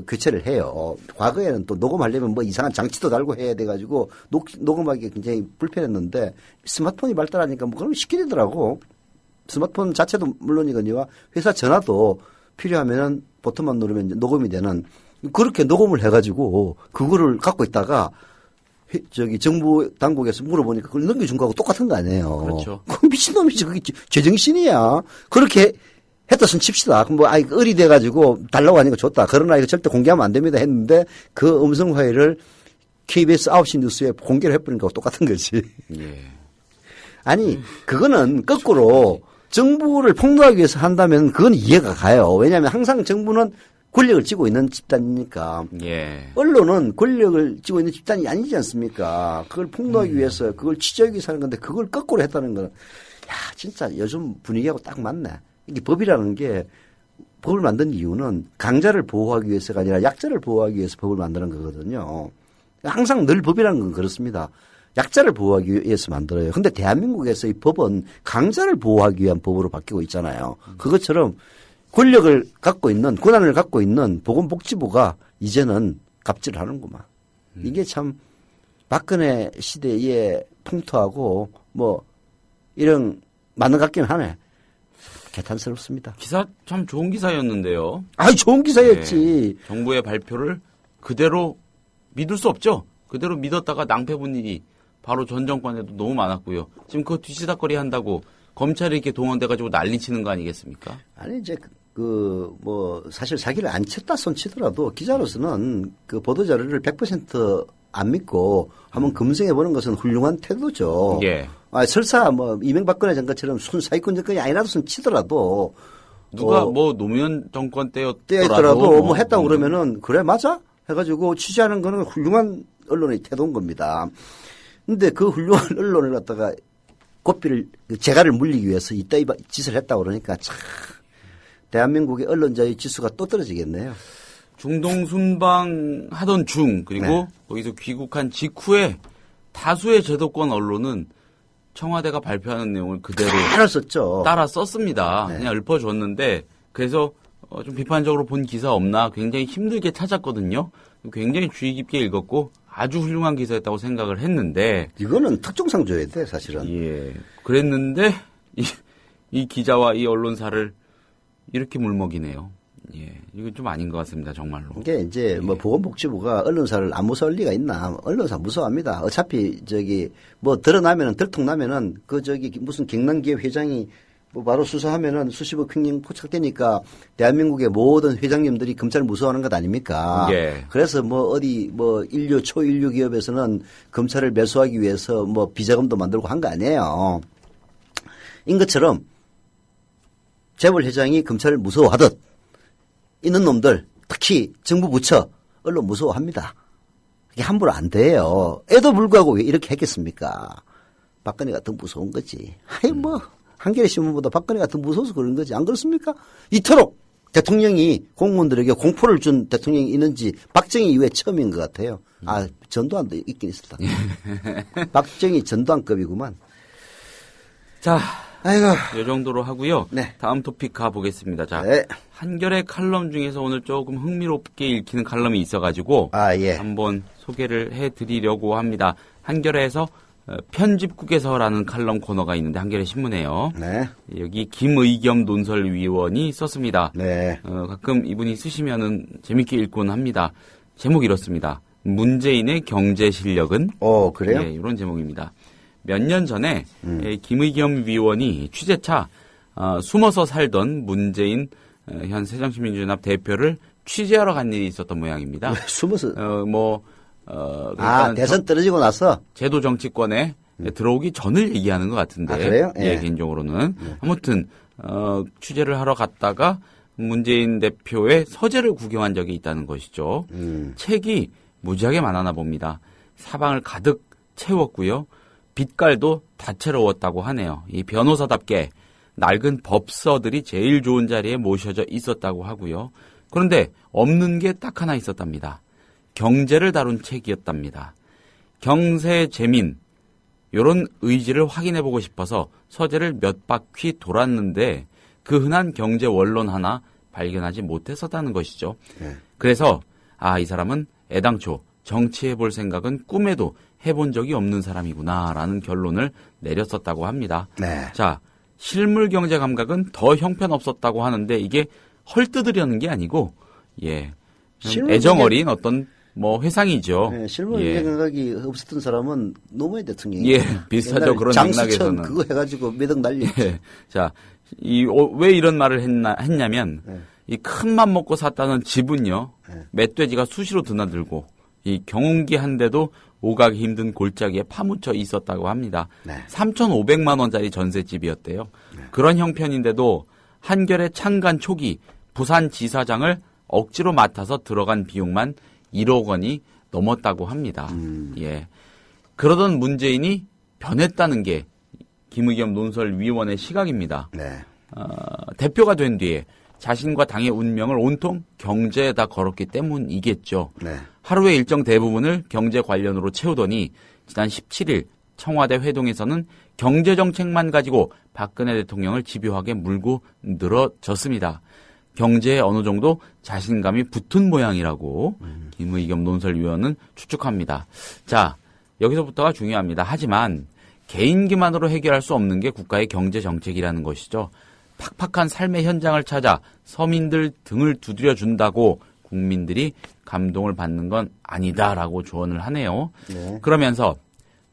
교체를 해요. 과거에는 또 녹음하려면 뭐 이상한 장치도 달고 해야 돼가지고 녹음하기 굉장히 불편했는데 스마트폰이 발달하니까 뭐 그런 거 쉽게 되더라고. 스마트폰 자체도 물론이거니와 회사 전화도 필요하면은 버튼만 누르면 이제 녹음이 되는 그렇게 녹음을 해가지고 그거를 갖고 있다가 정부 당국에서 물어보니까 그걸 넘겨준 거하고 똑같은 거 아니에요. 그렇죠. 그 미친놈이지. 그게 제정신이야. 그렇게 했다 손 칩시다. 그럼 뭐, 을이 돼가지고 달라고 하니까 좋다. 그러나 이거 절대 공개하면 안 됩니다 했는데 그 음성 파일을 KBS 9시 뉴스에 공개를 해버린 거하고 똑같은 거지. 예. 아니, 그거는 거꾸로 정부를 폭로하기 위해서 한다면 그건 이해가 가요. 왜냐하면 항상 정부는 권력을 쥐고 있는 집단이니까. 예. 언론은 권력을 쥐고 있는 집단이 아니지 않습니까? 그걸 폭로하기 위해서 그걸 취재하기 위해서 하는 건데 그걸 거꾸로 했다는 거는 야, 진짜 요즘 분위기하고 딱 맞네. 이게 법이라는 게 법을 만든 이유는 강자를 보호하기 위해서가 아니라 약자를 보호하기 위해서 법을 만드는 거거든요. 항상 늘 법이라는 건 그렇습니다. 약자를 보호하기 위해서 만들어요. 근데 대한민국에서 이 법은 강자를 보호하기 위한 법으로 바뀌고 있잖아요. 그것처럼 권력을 갖고 있는, 권한을 갖고 있는 보건복지부가 이제는 갑질을 하는구만. 이게 참 박근혜 시대의 풍토하고 뭐 이런 맞는 것 같긴 하네. 개탄스럽습니다. 기사 참 좋은 기사였는데요. 아이, 좋은 기사였지. 네. 정부의 발표를 그대로 믿을 수 없죠. 그대로 믿었다가 낭패 본 일이 바로 전 정권에도 너무 많았고요. 지금 그거 뒤치다거리 한다고 검찰이 이렇게 동원돼가지고 난리치는 거 아니겠습니까? 아니, 이제 사실 사기를 안 쳤다 손 치더라도 기자로서는 그 보도자료를 100% 안 믿고 한번 검증해보는 것은 훌륭한 태도죠. 예. 설사 이명박근혜 정권처럼 순사기권 정권이 아니라도 손 치더라도 누가 노무현 정권 때였더라도 뭐 했다고 그러면은 그래, 맞아? 해가지고 취재하는 거는 훌륭한 언론의 태도인 겁니다. 근데 그 훌륭한 언론을 갖다가 고삐를, 재갈을 물리기 위해서 이따위 짓을 했다고 그러니까 참, 대한민국의 언론자의 지수가 또 떨어지겠네요. 중동 순방 하던 그리고 네. 거기서 귀국한 직후에 다수의 제도권 언론은 청와대가 발표하는 내용을 그대로 따라 썼습니다. 네. 그냥 읊어줬는데 그래서 좀 비판적으로 본 기사 없나 굉장히 힘들게 찾았거든요. 굉장히 주의 깊게 읽었고 아주 훌륭한 기사였다고 생각을 했는데 이거는 특종상 줘야 돼, 사실은. 예. 그랬는데 이 기자와 이 언론사를 이렇게 물먹이네요. 예. 이건 좀 아닌 것 같습니다, 정말로. 이게 이제 보건복지부가 언론사를 안 무서울 리가 있나. 언론사 무서워합니다. 어차피 드러나면은, 들통나면은 무슨 경남기업 회장이 바로 수사하면은 수십억 횡령 포착되니까 대한민국의 모든 회장님들이 검찰을 무서워하는 것 아닙니까? 예. 그래서 인류, 초인류 기업에서는 검찰을 매수하기 위해서 비자금도 만들고 한 거 아니에요. 인 것처럼 재벌 회장이 검찰을 무서워하듯 있는 놈들, 특히 정부 부처, 언론 무서워합니다. 이게 함부로 안 돼요. 에도 불구하고 왜 이렇게 했겠습니까? 박근혜가 더 무서운 거지. 한겨레 신문보다 박근혜가 더 무서워서 그런 거지. 안 그렇습니까? 이토록 대통령이 공무원들에게 공포를 준 대통령이 있는지 박정희 이후에 처음인 것 같아요. 전두환도 있긴 있었다. 박정희 전두환급이구만. 자, 아이고. 이 정도로 하고요. 네. 다음 토픽 가보겠습니다. 자, 네. 한겨레 칼럼 중에서 오늘 조금 흥미롭게 읽히는 칼럼이 있어가지고 예. 한번 소개를 해드리려고 합니다. 한겨레에서 편집국에서라는 칼럼 코너가 있는데 한겨레 신문에요. 네. 여기 김의겸 논설위원이 썼습니다. 네. 가끔 이분이 쓰시면은 재밌게 읽곤 합니다. 제목이 이렇습니다. 문재인의 경제 실력은? 그래요? 네, 이런 제목입니다. 몇 년 전에 김의겸 위원이 취재차 숨어서 살던 문재인 현 새정치민주연합 대표를 취재하러 간 일이 있었던 모양입니다. 왜 숨어서? 대선 떨어지고 나서? 제도 정치권에 들어오기 전을 얘기하는 것 같은데. 그래요? 예, 개인적으로는. 아무튼, 취재를 하러 갔다가 문재인 대표의 서재를 구경한 적이 있다는 것이죠. 책이 무지하게 많았나 봅니다. 사방을 가득 채웠고요. 빛깔도 다채로웠다고 하네요. 이 변호사답게 낡은 법서들이 제일 좋은 자리에 모셔져 있었다고 하고요. 그런데 없는 게 딱 하나 있었답니다. 경제를 다룬 책이었답니다. 경세 재민 이런 의지를 확인해보고 싶어서 서재를 몇 바퀴 돌았는데 그 흔한 경제 원론 하나 발견하지 못했었다는 것이죠. 그래서 이 사람은 애당초 정치해볼 생각은 꿈에도 해본 적이 없는 사람이구나라는 결론을 내렸었다고 합니다. 네. 자, 실물 경제 감각은 더 형편없었다고 하는데 이게 헐뜯으려는 게 아니고 애정 어린 어떤 회상이죠. 네, 실물 경제 감각이 없었던 사람은 노무현 대통령이 비슷하죠. 그런 장수천 맥락에서는. 그거 해가지고 매덕 난리. 자, 왜 이런 말을 했냐면 이 큰 맘 먹고 샀다는 집은요 멧돼지가 수시로 드나들고 이 경운기 한 대도 오가기 힘든 골짜기에 파묻혀 있었다고 합니다. 3,500만 원짜리 전셋집이었대요. 그런 형편인데도 한겨레 창간 초기 부산지사장을 억지로 맡아서 들어간 비용만 1억 원이 넘었다고 합니다. 그러던 문재인이 변했다는 게 김의겸 논설위원의 시각입니다. 대표가 된 뒤에 자신과 당의 운명을 온통 경제에다 걸었기 때문이겠죠. 하루의 일정 대부분을 경제 관련으로 채우더니 지난 17일 청와대 회동에서는 경제정책만 가지고 박근혜 대통령을 집요하게 물고 늘어졌습니다. 경제에 어느 정도 자신감이 붙은 모양이라고 김의겸 논설위원은 추측합니다. 자, 여기서부터가 중요합니다. 하지만 개인기만으로 해결할 수 없는 게 국가의 경제정책이라는 것이죠. 팍팍한 삶의 현장을 찾아 서민들 등을 두드려 준다고 국민들이 감동을 받는 건 아니다라고 조언을 하네요. 그러면서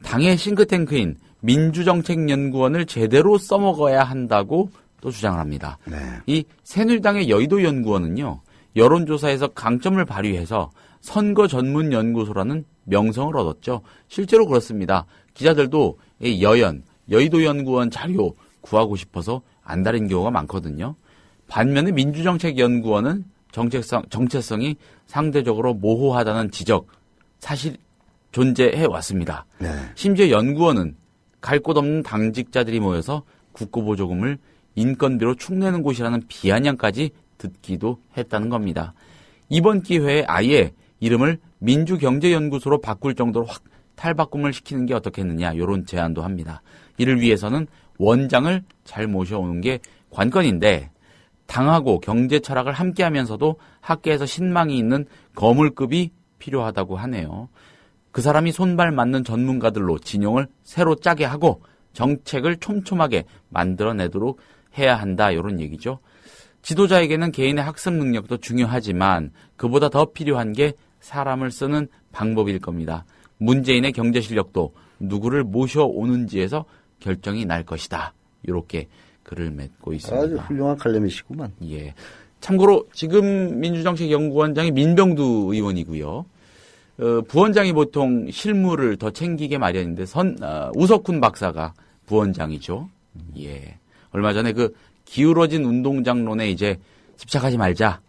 당의 싱크탱크인 민주정책연구원을 제대로 써먹어야 한다고 또 주장을 합니다. 이 새누리당의 여의도 연구원은요. 여론조사에서 강점을 발휘해서 선거 전문 연구소라는 명성을 얻었죠. 실제로 그렇습니다. 기자들도 이 여의도 연구원 자료 구하고 싶어서 안달인 경우가 많거든요. 반면에 민주정책연구원은 정체성이 상대적으로 모호하다는 지적 사실 존재해 왔습니다. 심지어 연구원은 갈 곳 없는 당직자들이 모여서 국고보조금을 인건비로 축내는 곳이라는 비아냥까지 듣기도 했다는 겁니다. 이번 기회에 아예 이름을 민주경제연구소로 바꿀 정도로 확 탈바꿈을 시키는 게 어떻겠느냐 이런 제안도 합니다. 이를 위해서는 원장을 잘 모셔오는 게 관건인데 당하고 경제 철학을 함께하면서도 학계에서 신망이 있는 거물급이 필요하다고 하네요. 그 사람이 손발 맞는 전문가들로 진영을 새로 짜게 하고 정책을 촘촘하게 만들어내도록 해야 한다 이런 얘기죠. 지도자에게는 개인의 학습 능력도 중요하지만 그보다 더 필요한 게 사람을 쓰는 방법일 겁니다. 문재인의 경제 실력도 누구를 모셔오는지에서 결정이 날 것이다. 이렇게 글을 맺고 있습니다. 아주 훌륭한 칼럼이시구만. 예. 참고로 지금 민주정책연구원장이 민병두 의원이고요. 부원장이 보통 실무를 더 챙기게 마련인데 우석훈 박사가 부원장이죠. 예. 얼마 전에 그 기울어진 운동장론에 이제 집착하지 말자.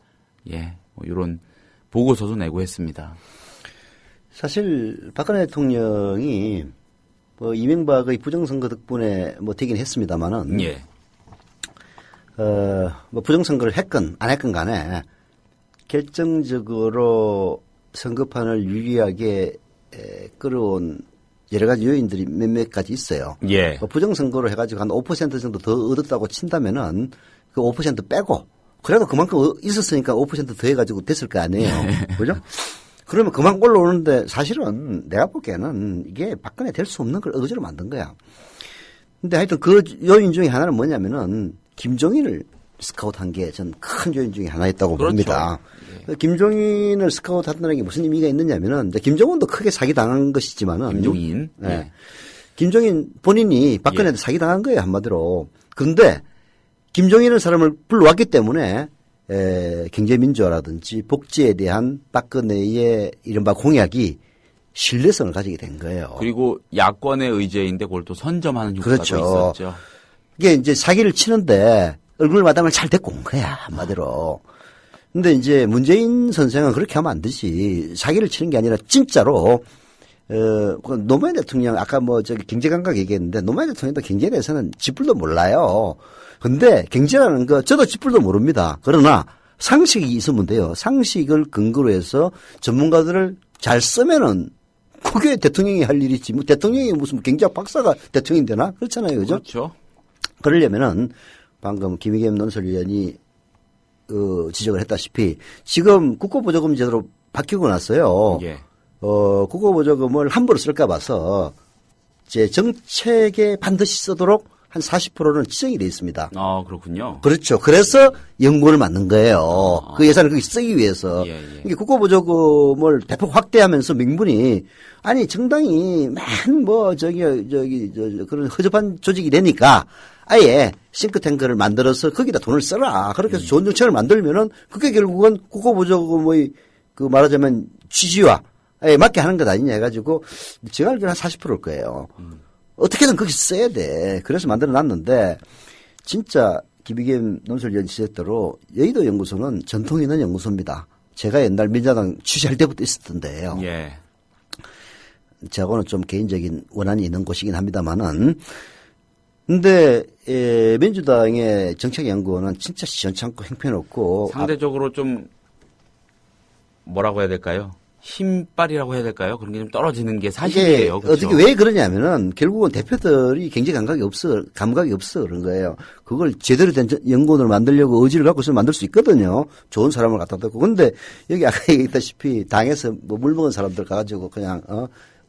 예. 이런 보고서도 내고 했습니다. 사실 박근혜 대통령이 이명박의 부정선거 덕분에 되긴 했습니다만은 부정선거를 했건 안 했건 간에 결정적으로 선거판을 유리하게 끌어온 여러 가지 요인들이 몇몇 가지 있어요. 부정선거로 해가지고 한 5% 정도 더 얻었다고 친다면은 그 5% 빼고 그래도 그만큼 있었으니까 5% 더 해가지고 됐을 거 아니에요. 그죠? 그러면 그만 올라오는데 사실은 내가 보기에는 이게 박근혜 될 수 없는 걸 억지로 만든 거야. 근데 하여튼 그 요인 중에 하나는 뭐냐면은 김종인을 스카우트한 게 전 큰 요인 중에 하나였다고 봅니다. 김종인을 스카우트한다는 게 무슨 의미가 있느냐면은 김정은도 크게 사기당한 것이지만은 김종인. 김종인 본인이 박근혜한테 사기당한 거예요, 한마디로. 그런데 김종인은 사람을 불러왔기 때문에 경제민주화라든지 복지에 대한 박근혜의 이른바 공약이 신뢰성을 가지게 된 거예요. 그리고 야권의 의제인데 그걸 또 선점하는 효과가 그렇죠. 있었죠. 이게 이제 사기를 치는데 얼굴 마담을 잘 데리고 온 거야, 한마디로. 근데 이제 문재인 선생은 그렇게 하면 안 되지. 사기를 치는 게 아니라 진짜로 노무현 대통령 아까 뭐 저기 경제감각 얘기했는데 노무현 대통령도 경제에 대해서는 쥐뿔도 몰라요. 근데 경제라는 거 저도 쥐뿔도 모릅니다. 그러나 상식이 있으면 돼요. 상식을 근거로 해서 전문가들을 잘 쓰면은 그게 대통령이 할 일이지. 뭐 대통령이 무슨 경제학 박사가 대통령이 되나? 그렇잖아요. 그죠? 그렇죠. 그러려면은 방금 김의겸 논설위원이 지적을 했다시피 지금 국고보조금 제도로 바뀌고 났어요. 예. 국고보조금을 함부로 쓸까 봐서 제 정책에 반드시 쓰도록 한 40%는 지정이 돼 있습니다. 아, 그렇군요. 그렇죠. 그래서 연구를 만든 거예요. 그 예산을 거기 쓰기 위해서. 이게 국고보조금을 대폭 확대하면서 명분이 아니 정당이 그런 허접한 조직이 되니까 아예 싱크탱크를 만들어서 거기다 돈을 써라. 그렇게 해서 좋은 정책을 만들면은 그게 결국은 국고보조금의 그 말하자면 취지와 맞게 하는 것 아니냐 해가지고 제가 알기로는 한 40%일 거예요. 어떻게든 거기 써야 돼. 그래서 만들어 놨는데 진짜 김의겸 논설위원 지적대로 여의도 연구소는 전통 있는 연구소입니다. 제가 옛날 민자당 취재할 때부터 있었던데요. 예. 저하고는 좀 개인적인 원한이 있는 곳이긴 합니다만은 근데 민주당의 정책연구원은 진짜 시원찮고 형편없고 상대적으로 좀 뭐라고 해야 될까요? 힘빨이라고 해야 될까요? 그런 게 좀 떨어지는 게 사실이에요. 그렇죠? 어떻게 왜 그러냐면은 결국은 대표들이 경제 감각이 없어 그런 거예요. 그걸 제대로 된 연구원을 만들려고 의지를 갖고서 만들 수 있거든요. 좋은 사람을 갖다 대고. 근데 여기 아까 얘기했다시피 당에서 뭐 물 먹은 사람들 가가지고 그냥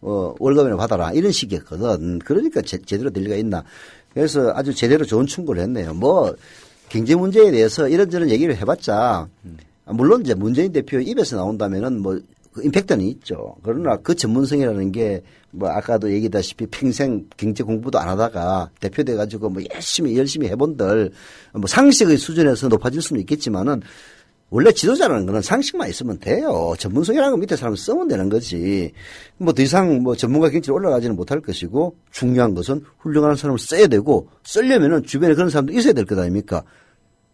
월급이나 받아라 이런 식이었거든. 그러니까 제대로 될 리가 있나. 그래서 아주 제대로 좋은 충고를 했네요. 뭐 경제 문제에 대해서 이런저런 얘기를 해봤자 물론 이제 문재인 대표 입에서 나온다면은 뭐 그 임팩트는 있죠. 그러나 그 전문성이라는 게 뭐 아까도 얘기다시피 평생 경제 공부도 안 하다가 대표돼 가지고 뭐 열심히 해본들 뭐 상식의 수준에서 높아질 수는 있겠지만은 원래 지도자라는 거는 상식만 있으면 돼요. 전문성이라는 건 밑에 사람 쓰면 되는 거지. 뭐 더 이상 뭐 전문가 경지로 올라가지는 못할 것이고 중요한 것은 훌륭한 사람을 써야 되고 쓰려면은 주변에 그런 사람도 있어야 될 것 아닙니까?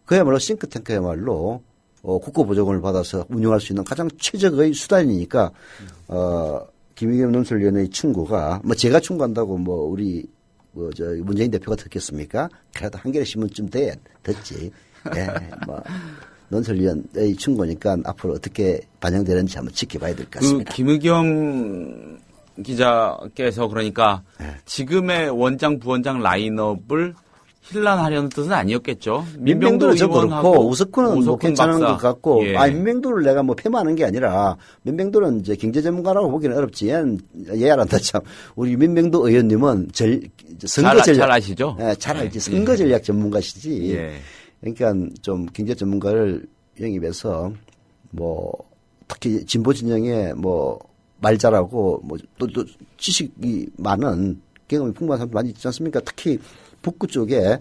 그야말로 싱크탱크야말로 국고보조금을 받아서 운영할 수 있는 가장 최적의 수단이니까 김의겸 논설위원의 충고가 뭐 제가 충고한다고 뭐 우리 문재인 대표가 듣겠습니까? 그래도 한겨레 신문쯤 듣지. 예, 뭐 논설위원의 충고니까 앞으로 어떻게 반영되는지 한번 지켜봐야 될 것 같습니다. 김의겸 기자께서 그러니까 지금의 원장 부원장 라인업을 힐난하려는 뜻은 아니었겠죠. 민병도는 좀 그렇고 우석훈은 뭐 괜찮은 박사. 것 같고 예. 민병도를 내가 뭐 폄하하는 게 아니라 민병도는 이제 경제 전문가라고 보기는 어렵지. 얘야란다 참. 우리 민병도 의원님은 선거 전략 잘 아시죠? 예, 잘 알지. 선거 전략 전문가시지. 예. 그러니까 좀 경제 전문가를 영입해서 뭐 특히 진보 진영에 뭐 말 잘하고 뭐 또 지식이 많은 경험이 풍부한 사람들 많이 있지 않습니까? 특히 북구 쪽에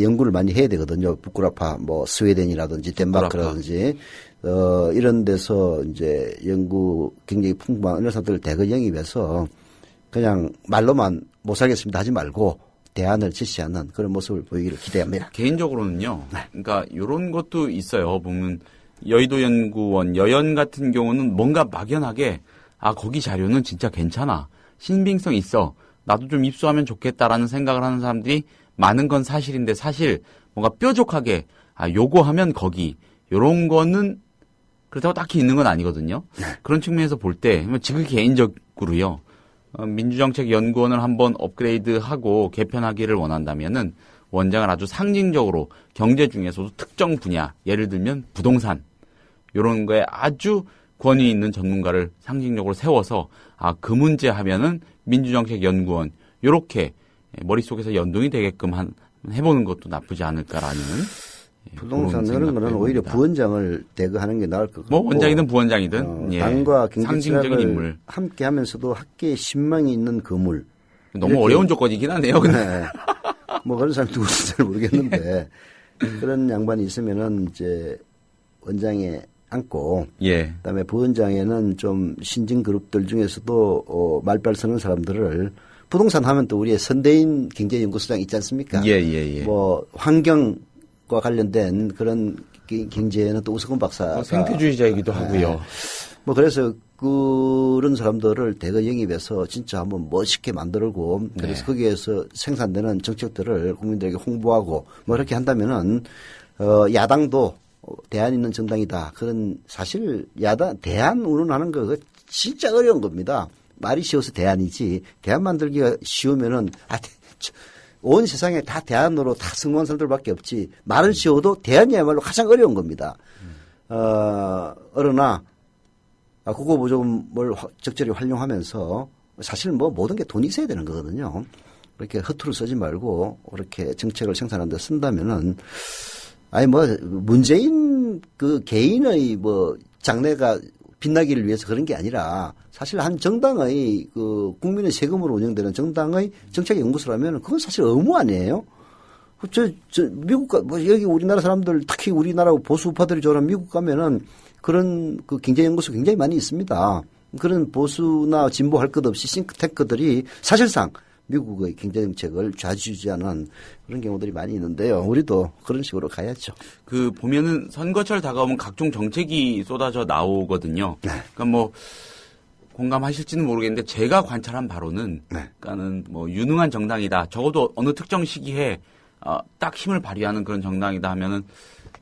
연구를 많이 해야 되거든요. 북구라파, 뭐 스웨덴이라든지 덴마크라든지 이런 데서 이제 연구 굉장히 풍부한 이런 사람들을 대거 영입해서 그냥 말로만 못 살겠습니다 하지 말고 대안을 제시하는 그런 모습을 보이기를 기대합니다. 개인적으로는요. 그러니까 이런 것도 있어요. 보면 여의도 연구원 여연 같은 경우는 뭔가 막연하게 거기 자료는 진짜 괜찮아. 신빙성 있어. 나도 좀 입수하면 좋겠다라는 생각을 하는 사람들이 많은 건 사실인데 사실 뭔가 뾰족하게 요거 하면 거기 요런 거는 그렇다고 딱히 있는 건 아니거든요. 그런 측면에서 볼 때 지금 개인적으로요. 민주정책연구원을 한번 업그레이드하고 개편하기를 원한다면은 원장을 아주 상징적으로 경제 중에서도 특정 분야 예를 들면 부동산 요런 거에 아주 권위 있는 전문가를 상징적으로 세워서 그 문제 하면은 민주정책연구원 요렇게 머릿속에서 연동이 되게끔 해보는 것도 나쁘지 않을까라는 부동산 이런 거는 오히려 부원장을 대거하는 게 나을 것 같고 뭐 원장이든 부원장이든 당과 경제 상징적인 철학을 인물 함께 하면서도 학계에 신망이 있는 건물 너무 이렇게- 어려운 조건이긴 하네요. 근데. 네. 뭐 그런 사람 누구인지 잘 모르겠는데 그런 양반이 있으면은 이제 원장에 앉고 예. 그다음에 부원장에는 좀 신진 그룹들 중에서도 말빨 서는 사람들을 부동산 하면 또 우리의 선대인 경제연구소장 있지 않습니까? 예. 뭐 환경과 관련된 그런 경제에는 또 우석훈 박사가 생태주의자이기도 하고요. 뭐 그래서 그런 사람들을 대거 영입해서 진짜 한번 멋있게 만들고 그래서 거기에서 생산되는 정책들을 국민들에게 홍보하고 뭐 그렇게 한다면은 야당도 대안 있는 정당이다. 그런 사실 대안 운운하는 거 진짜 어려운 겁니다. 말이 쉬워서 대안이지 대안 만들기가 쉬우면은 온 세상에 다 대안으로 다 성공한 사람들밖에 없지 말은 쉬워도 대안이야말로 가장 어려운 겁니다. 그러나 국고 보조금을 적절히 활용하면서 사실 뭐 모든 게 돈이 있어야 되는 거거든요. 그렇게 허투루 쓰지 말고 그렇게 정책을 생산하는 데 쓴다면은 아니 뭐 문재인 그 개인의 뭐 장래가 빛나기를 위해서 그런 게 아니라 사실 한 정당의 그 국민의 세금으로 운영되는 정당의 정책 연구소라면 그건 사실 의무 아니에요. 미국 뭐 여기 우리나라 사람들 특히 우리나라 보수 우파들이 좋아하는 미국 가면은 그런 그 경제연구소 굉장히 많이 있습니다. 그런 보수나 진보할 것 없이 싱크탱크들이 사실상 미국의 경제정책을 좌지우지하는 그런 경우들이 많이 있는데요. 우리도 그런 식으로 가야죠. 그 보면은 선거철 다가오면 각종 정책이 쏟아져 나오거든요. 네. 그러니까 뭐 공감하실지는 모르겠는데 제가 관찰한 바로는 네. 그러니까는 뭐 유능한 정당이다. 적어도 어느 특정 시기에 딱 힘을 발휘하는 그런 정당이다 하면은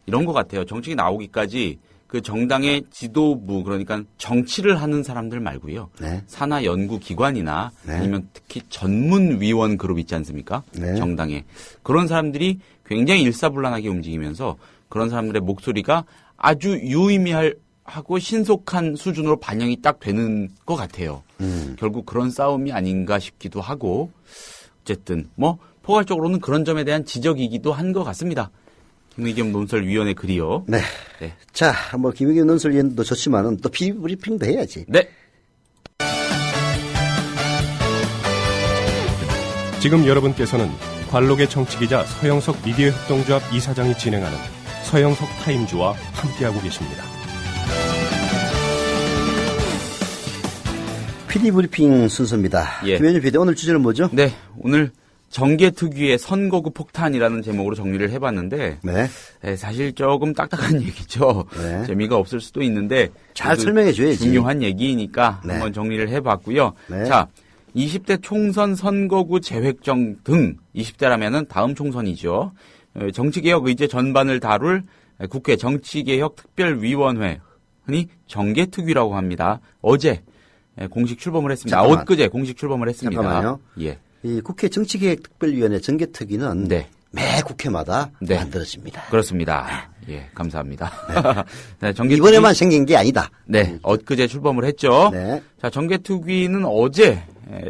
이런 것 같아요. 정책이 나오기까지 그 정당의 지도부 그러니까 정치를 하는 사람들 말고요. 네. 산하 연구 기관이나 네. 아니면 특히 전문위원 그룹 있지 않습니까? 네. 정당에 그런 사람들이 굉장히 일사불란하게 움직이면서 그런 사람들의 목소리가 아주 유의미하고 신속한 수준으로 반영이 딱 되는 것 같아요. 결국 그런 싸움이 아닌가 싶기도 하고 어쨌든 뭐 포괄적으로는 그런 점에 대한 지적이기도 한 것 같습니다. 김의겸 논설위원회 글이요. 네. 네. 자, 뭐 김의겸 논설위원도 좋지만은 또 비브리핑도 해야지. 네. 지금 여러분께서는 관록의 정치기자 서영석 미디어 협동조합 이사장이 진행하는 서영석 타임즈와 함께하고 계십니다. PD브리핑 순서입니다. 예. 김현준 PD 오늘 주제는 뭐죠? 네. 오늘 정계특위의 선거구 폭탄이라는 제목으로 정리를 해봤는데 네. 네, 사실 조금 딱딱한 얘기죠. 네. 재미가 없을 수도 있는데 잘 그래도 설명해 줘야지. 중요한 얘기니까 네. 한번 정리를 해봤고요. 네. 자, 20대 총선 선거구 재획정 등 20대라면은 다음 총선이죠. 정치개혁 의제 전반을 다룰 국회 정치개혁 특별위원회, 흔히 정계특위라고 합니다. 어제 공식 출범을 했습니다. 잠깐만. 엊그제 공식 출범을 했습니다. 잠깐만요. 예. 이 국회 정치개혁특별위원회 정계특위는 네. 매 국회마다 네. 만들어집니다. 그렇습니다. 예, 감사합니다. 네, 이번에만 생긴 게 아니다. 네, 엊그제 출범을 했죠. 네. 자, 정계특위는 어제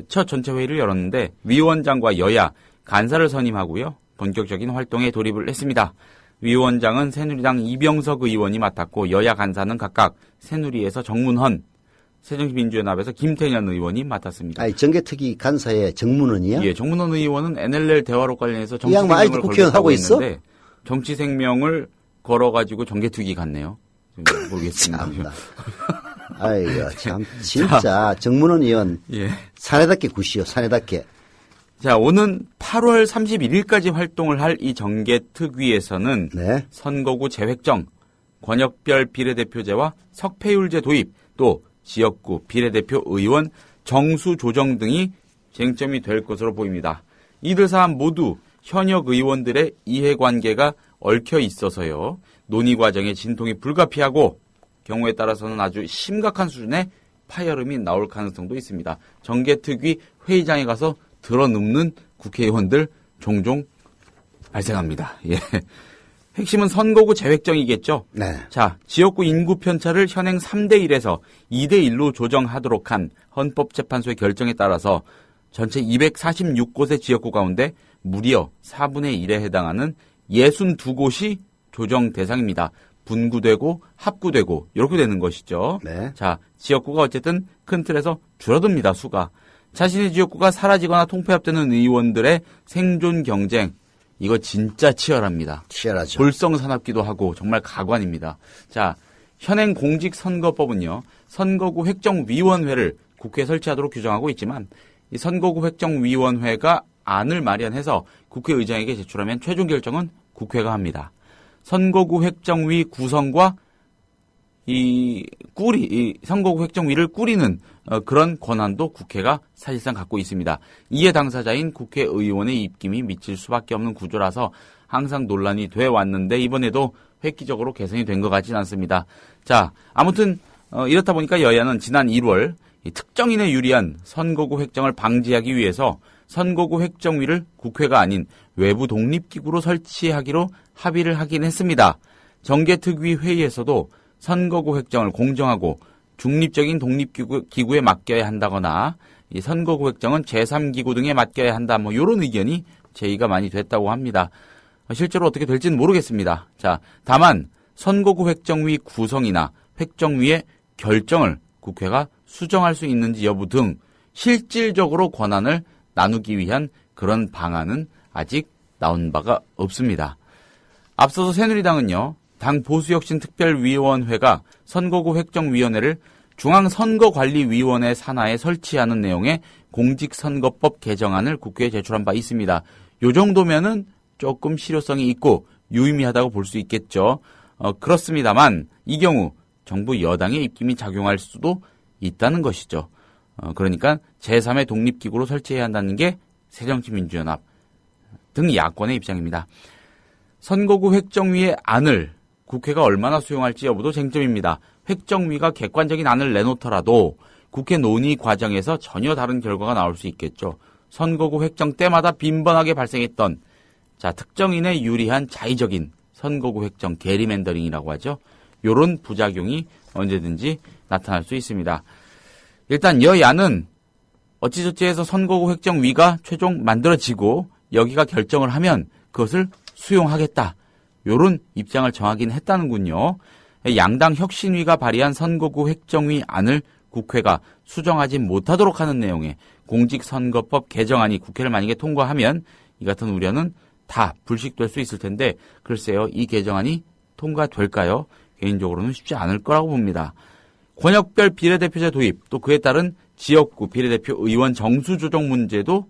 첫 전체 회의를 열었는데 위원장과 여야 간사를 선임하고요. 본격적인 활동에 돌입을 했습니다. 위원장은 새누리당 이병석 의원이 맡았고 여야 간사는 각각 새누리에서 정문헌, 새정치민주연합에서 김태년 의원이 맡았습니다. 아니, 정계특위 간사의 정문원이야? 예, 정문헌 의원은 NLL 대화로 관련해서 이 양반 아직도 정치생명을 국회의원 하고 있어? 했는데 정치생명을 걸어가지고 정계특위 갔네요. 모르겠습니다. 참나. 아이고, 참, 진짜, 정문원 의원, 예. 사내답게 굿이요, 사내답게. 자, 오는 8월 31일까지 활동을 할 이 정계특위에서는 네. 선거구 재획정, 권역별 비례대표제와 석패율제 도입, 또 지역구 비례대표 의원 정수 조정 등이 쟁점이 될 것으로 보입니다. 이들 사안 모두 현역 의원들의 이해관계가 얽혀 있어서요. 논의 과정에 진통이 불가피하고 경우에 따라서는 아주 심각한 수준의 파열음이 나올 가능성도 있습니다. 정계특위 회의장에 가서 들어눕는 국회의원들 종종 발생합니다. 예. 핵심은 선거구 재획정이겠죠. 네. 자, 지역구 인구 편차를 현행 3대1에서 2대1로 조정하도록 한 헌법재판소의 결정에 따라서 전체 246곳의 지역구 가운데 무려 4분의 1에 해당하는 62곳이 조정 대상입니다. 분구되고 합구되고 이렇게 되는 것이죠. 네. 자, 지역구가 어쨌든 큰 틀에서 줄어듭니다. 수가. 자신의 지역구가 사라지거나 통폐합되는 의원들의 생존 경쟁, 이거 진짜 치열합니다. 치열하죠. 볼성사납기도 하고 정말 가관입니다. 자, 현행 공직선거법은요, 선거구 획정위원회를 국회에 설치하도록 규정하고 있지만 이 선거구 획정위원회가 안을 마련해서 국회의장에게 제출하면 최종 결정은 국회가 합니다. 선거구 획정위 구성과 이 선거구 획정위를 꾸리는 그런 권한도 국회가 사실상 갖고 있습니다. 이에 당사자인 국회의원의 입김이 미칠 수밖에 없는 구조라서 항상 논란이 돼 왔는데 이번에도 획기적으로 개선이 된 것 같진 않습니다. 자, 아무튼 이렇다 보니까 여야는 지난 1월 특정인에 유리한 선거구 획정을 방지하기 위해서 선거구 획정위를 국회가 아닌 외부 독립기구로 설치하기로 합의를 하긴 했습니다. 정개특위 회의에서도 선거구 획정을 공정하고 중립적인 독립기구에 맡겨야 한다거나 이 선거구 획정은 제3기구 등에 맡겨야 한다, 뭐 이런 의견이 제의가 많이 됐다고 합니다. 실제로 어떻게 될지는 모르겠습니다. 자, 다만 선거구 획정위 구성이나 획정위의 결정을 국회가 수정할 수 있는지 여부 등 실질적으로 권한을 나누기 위한 그런 방안은 아직 나온 바가 없습니다. 앞서서 새누리당은요, 당 보수혁신특별위원회가 선거구 획정위원회를 중앙선거관리위원회 산하에 설치하는 내용의 공직선거법 개정안을 국회에 제출한 바 있습니다. 요 정도면은 조금 실효성이 있고 유의미하다고 볼 수 있겠죠. 그렇습니다만 이 경우 정부 여당의 입김이 작용할 수도 있다는 것이죠. 그러니까 제3의 독립기구로 설치해야 한다는 게 새정치민주연합 등 야권의 입장입니다. 선거구 획정위의 안을 국회가 얼마나 수용할지 여부도 쟁점입니다. 획정위가 객관적인 안을 내놓더라도 국회 논의 과정에서 전혀 다른 결과가 나올 수 있겠죠. 선거구 획정 때마다 빈번하게 발생했던 특정인에 유리한 자의적인 선거구 획정 게리맨더링이라고 하죠. 이런 부작용이 언제든지 나타날 수 있습니다. 일단 여야는 어찌저찌 해서 선거구 획정위가 최종 만들어지고 여기가 결정을 하면 그것을 수용하겠다. 이런 입장을 정하긴 했다는군요. 양당 혁신위가 발의한 선거구 획정위 안을 국회가 수정하지 못하도록 하는 내용의 공직선거법 개정안이 국회를 만약에 통과하면 이 같은 우려는 다 불식될 수 있을 텐데 글쎄요, 이 개정안이 통과될까요? 개인적으로는 쉽지 않을 거라고 봅니다. 권역별 비례대표제 도입, 또 그에 따른 지역구 비례대표 의원 정수 조정 문제도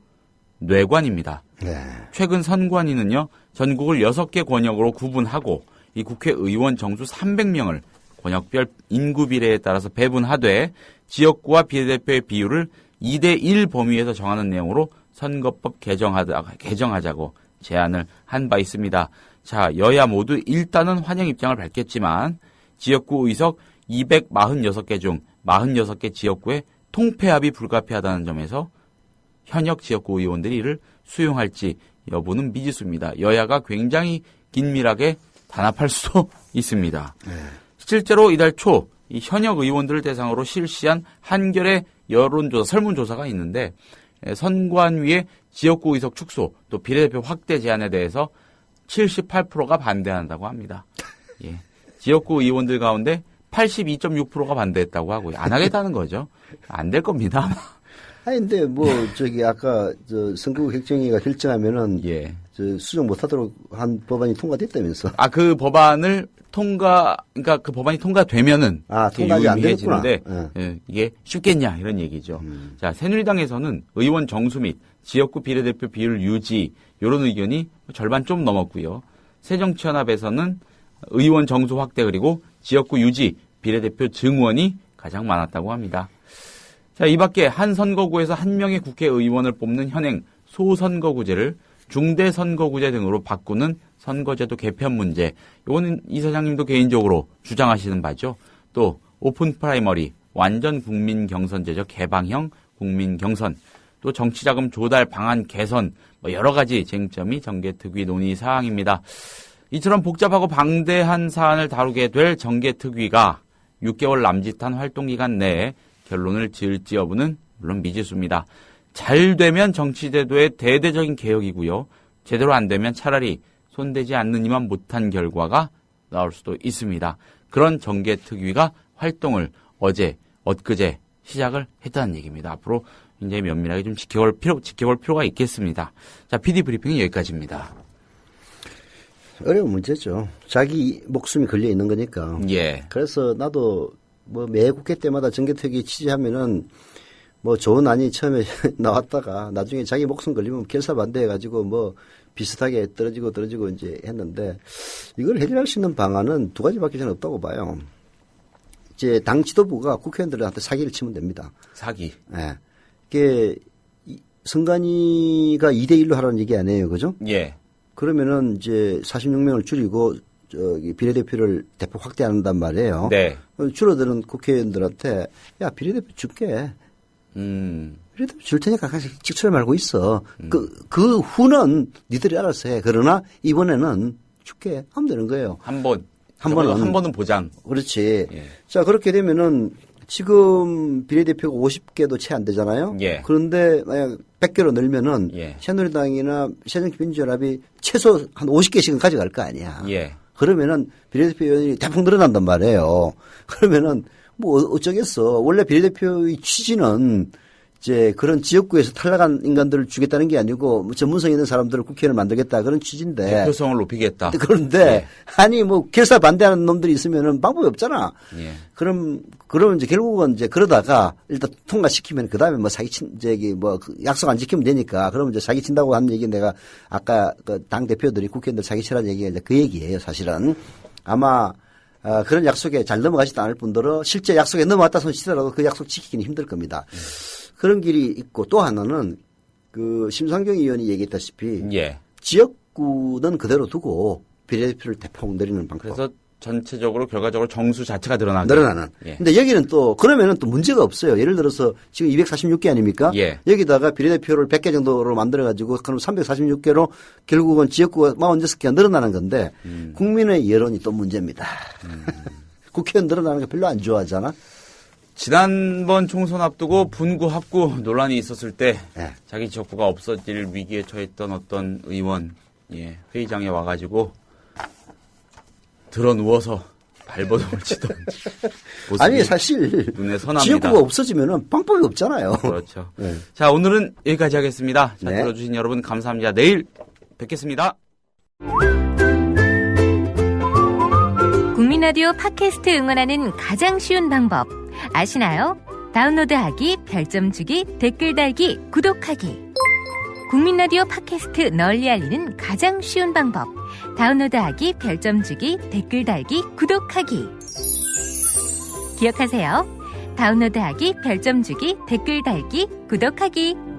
뇌관입니다. 네. 최근 선관위는요, 전국을 6개 권역으로 구분하고 이 국회의원 정수 300명을 권역별 인구 비례에 따라서 배분하되 지역구와 비례대표의 비율을 2대1 범위에서 정하는 내용으로 선거법 개정하자고 제안을 한 바 있습니다. 자, 여야 모두 일단은 환영 입장을 밝혔지만 지역구 의석 246개 중 46개 지역구에 통폐합이 불가피하다는 점에서 현역 지역구 의원들이 이를 수용할지 여부는 미지수입니다. 여야가 굉장히 긴밀하게 단합할 수도 있습니다. 네. 실제로 이달 초 이 현역 의원들을 대상으로 실시한 한겨레 여론조사, 설문조사가 있는데 선관위의 지역구 의석 축소 또 비례대표 확대 제안에 대해서 78%가 반대한다고 합니다. 예. 지역구 의원들 가운데 82.6%가 반대했다고 하고요. 안 하겠다는 거죠. 안 될 겁니다. 아니, 근데 아까 선거구 획정위가 결정하면은 예. 수정 못하도록 한 법안이 통과됐다면서. 그 법안을 그러니까 그 법안이 통과되면은 통과가 안 되겠구나. 예, 이게 쉽겠냐 이런 얘기죠. 자, 새누리당에서는 의원 정수 및 지역구 비례대표 비율 유지 이런 의견이 절반 좀 넘었고요. 새정치연합에서는 의원 정수 확대 그리고 지역구 유지 비례대표 증원이 가장 많았다고 합니다. 자, 이 밖에 한 선거구에서 한 명의 국회의원을 뽑는 현행 소선거구제를 중대선거구제 등으로 바꾸는 선거제도 개편 문제, 이거는 이 사장님도 개인적으로 주장하시는 바죠. 또 오픈 프라이머리, 완전 국민 경선제적 개방형 국민 경선, 또 정치자금 조달 방안 개선, 여러 가지 쟁점이 정개특위 논의 사항입니다. 이처럼 복잡하고 방대한 사안을 다루게 될 정개특위가 6개월 남짓한 활동기간 내에 결론을 지을지 여부는 물론 미지수입니다. 잘 되면 정치제도의 대대적인 개혁이고요. 제대로 안 되면 차라리 손대지 않느니만 못한 결과가 나올 수도 있습니다. 그런 정개특위가 활동을 어제, 엊그제 시작을 했다는 얘기입니다. 앞으로 굉장히 면밀하게 좀 지켜볼 필요가 있겠습니다. 자, PD 브리핑은 여기까지입니다. 어려운 문제죠. 자기 목숨이 걸려 있는 거니까. 예. 그래서 나도 뭐 매 국회 때마다 정개특위 취재하면은 뭐 좋은 안이 처음에 나왔다가 나중에 자기 목숨 걸리면 결사 반대해가지고 뭐 비슷하게 떨어지고 이제 했는데 이걸 해결할 수 있는 방안은 두 가지밖에 저는 없다고 봐요. 이제 당 지도부가 국회의원들한테 사기를 치면 됩니다. 사기. 예. 이게 선관위가 2대1로 하라는 얘기 아니에요. 그죠? 예. 그러면은 이제 46명을 줄이고 저기 비례대표를 대폭 확대한단 말이에요. 네. 줄어드는 국회의원들한테 야 비례대표 줄게. 비례대표 줄 테니까 가씩 직처에 말고 있어. 그 후는 니들이 알아서 해. 그러나 이번에는 줄게 하면 되는 거예요. 한 번은 보장. 그렇지. 예. 자 그렇게 되면은 지금 비례대표가 50개도 채 안 되잖아요. 예. 그런데 만약 100개로 늘면은 예. 새누리당이나 새정치민주연합이 최소 한 50개씩은 가져갈 거 아니야. 예. 그러면은 비례대표 의원이 대폭 늘어난단 말이에요. 그러면은 뭐 어쩌겠어. 원래 비례대표의 취지는 이제 그런 지역구에서 탈락한 인간들을 주겠다는 게 아니고 뭐 전문성 있는 사람들을 국회의원을 만들겠다 그런 취지인데. 대표성을 높이겠다. 그런데 예. 아니 뭐 결사 반대하는 놈들이 있으면은 방법이 없잖아. 예. 그러면 이제 결국은 이제 그러다가 일단 통과시키면 그 다음에 뭐 사기친 저기 뭐 약속 안 지키면 되니까 그러면 이제 사기친다고 하는 얘기 내가 아까 그 당 대표들이 국회의원들 사기치라는 얘기가 이제 그 얘기예요. 사실은 아마 그런 약속에 잘 넘어가지도 않을 뿐더러 실제 약속에 넘어왔다 손 치더라도 그 약속 지키기는 힘들 겁니다. 그런 길이 있고 또 하나는 그 심상정 의원이 얘기했다시피 예. 지역구는 그대로 두고 비례대표를 대폭 늘리는 방법. 그래서 전체적으로 결과적으로 정수 자체가 늘어나는. 예. 근데 여기는 또 그러면은 또 문제가 없어요. 예를 들어서 지금 246개 아닙니까? 예. 여기다가 비례대표를 100개 정도로 만들어 가지고 그럼 346개로 결국은 지역구가 46개가 늘어나는 건데 국민의 여론이 또 문제입니다. 국회의원 늘어나는 거 별로 안 좋아하잖아. 지난번 총선 앞두고 분구 합구 논란이 있었을 때 예. 자기 지역구가 없어질 위기에 처했던 어떤 의원 회의장에 와가지고 들어 누워서 발버둥을 치던 모습이 아니 사실 눈에 선합니다. 지역구가 없어지면은 방법이 없잖아요. 그렇죠. 네. 자, 오늘은 여기까지 하겠습니다. 잘 네. 들어주신 여러분 감사합니다. 내일 뵙겠습니다. 국민라디오 팟캐스트 응원하는 가장 쉬운 방법 아시나요? 다운로드하기, 별점 주기, 댓글 달기, 구독하기. 국민라디오 팟캐스트 널리 알리는 가장 쉬운 방법. 다운로드하기, 별점 주기, 댓글 달기, 구독하기. 기억하세요. 다운로드하기, 별점 주기, 댓글 달기, 구독하기.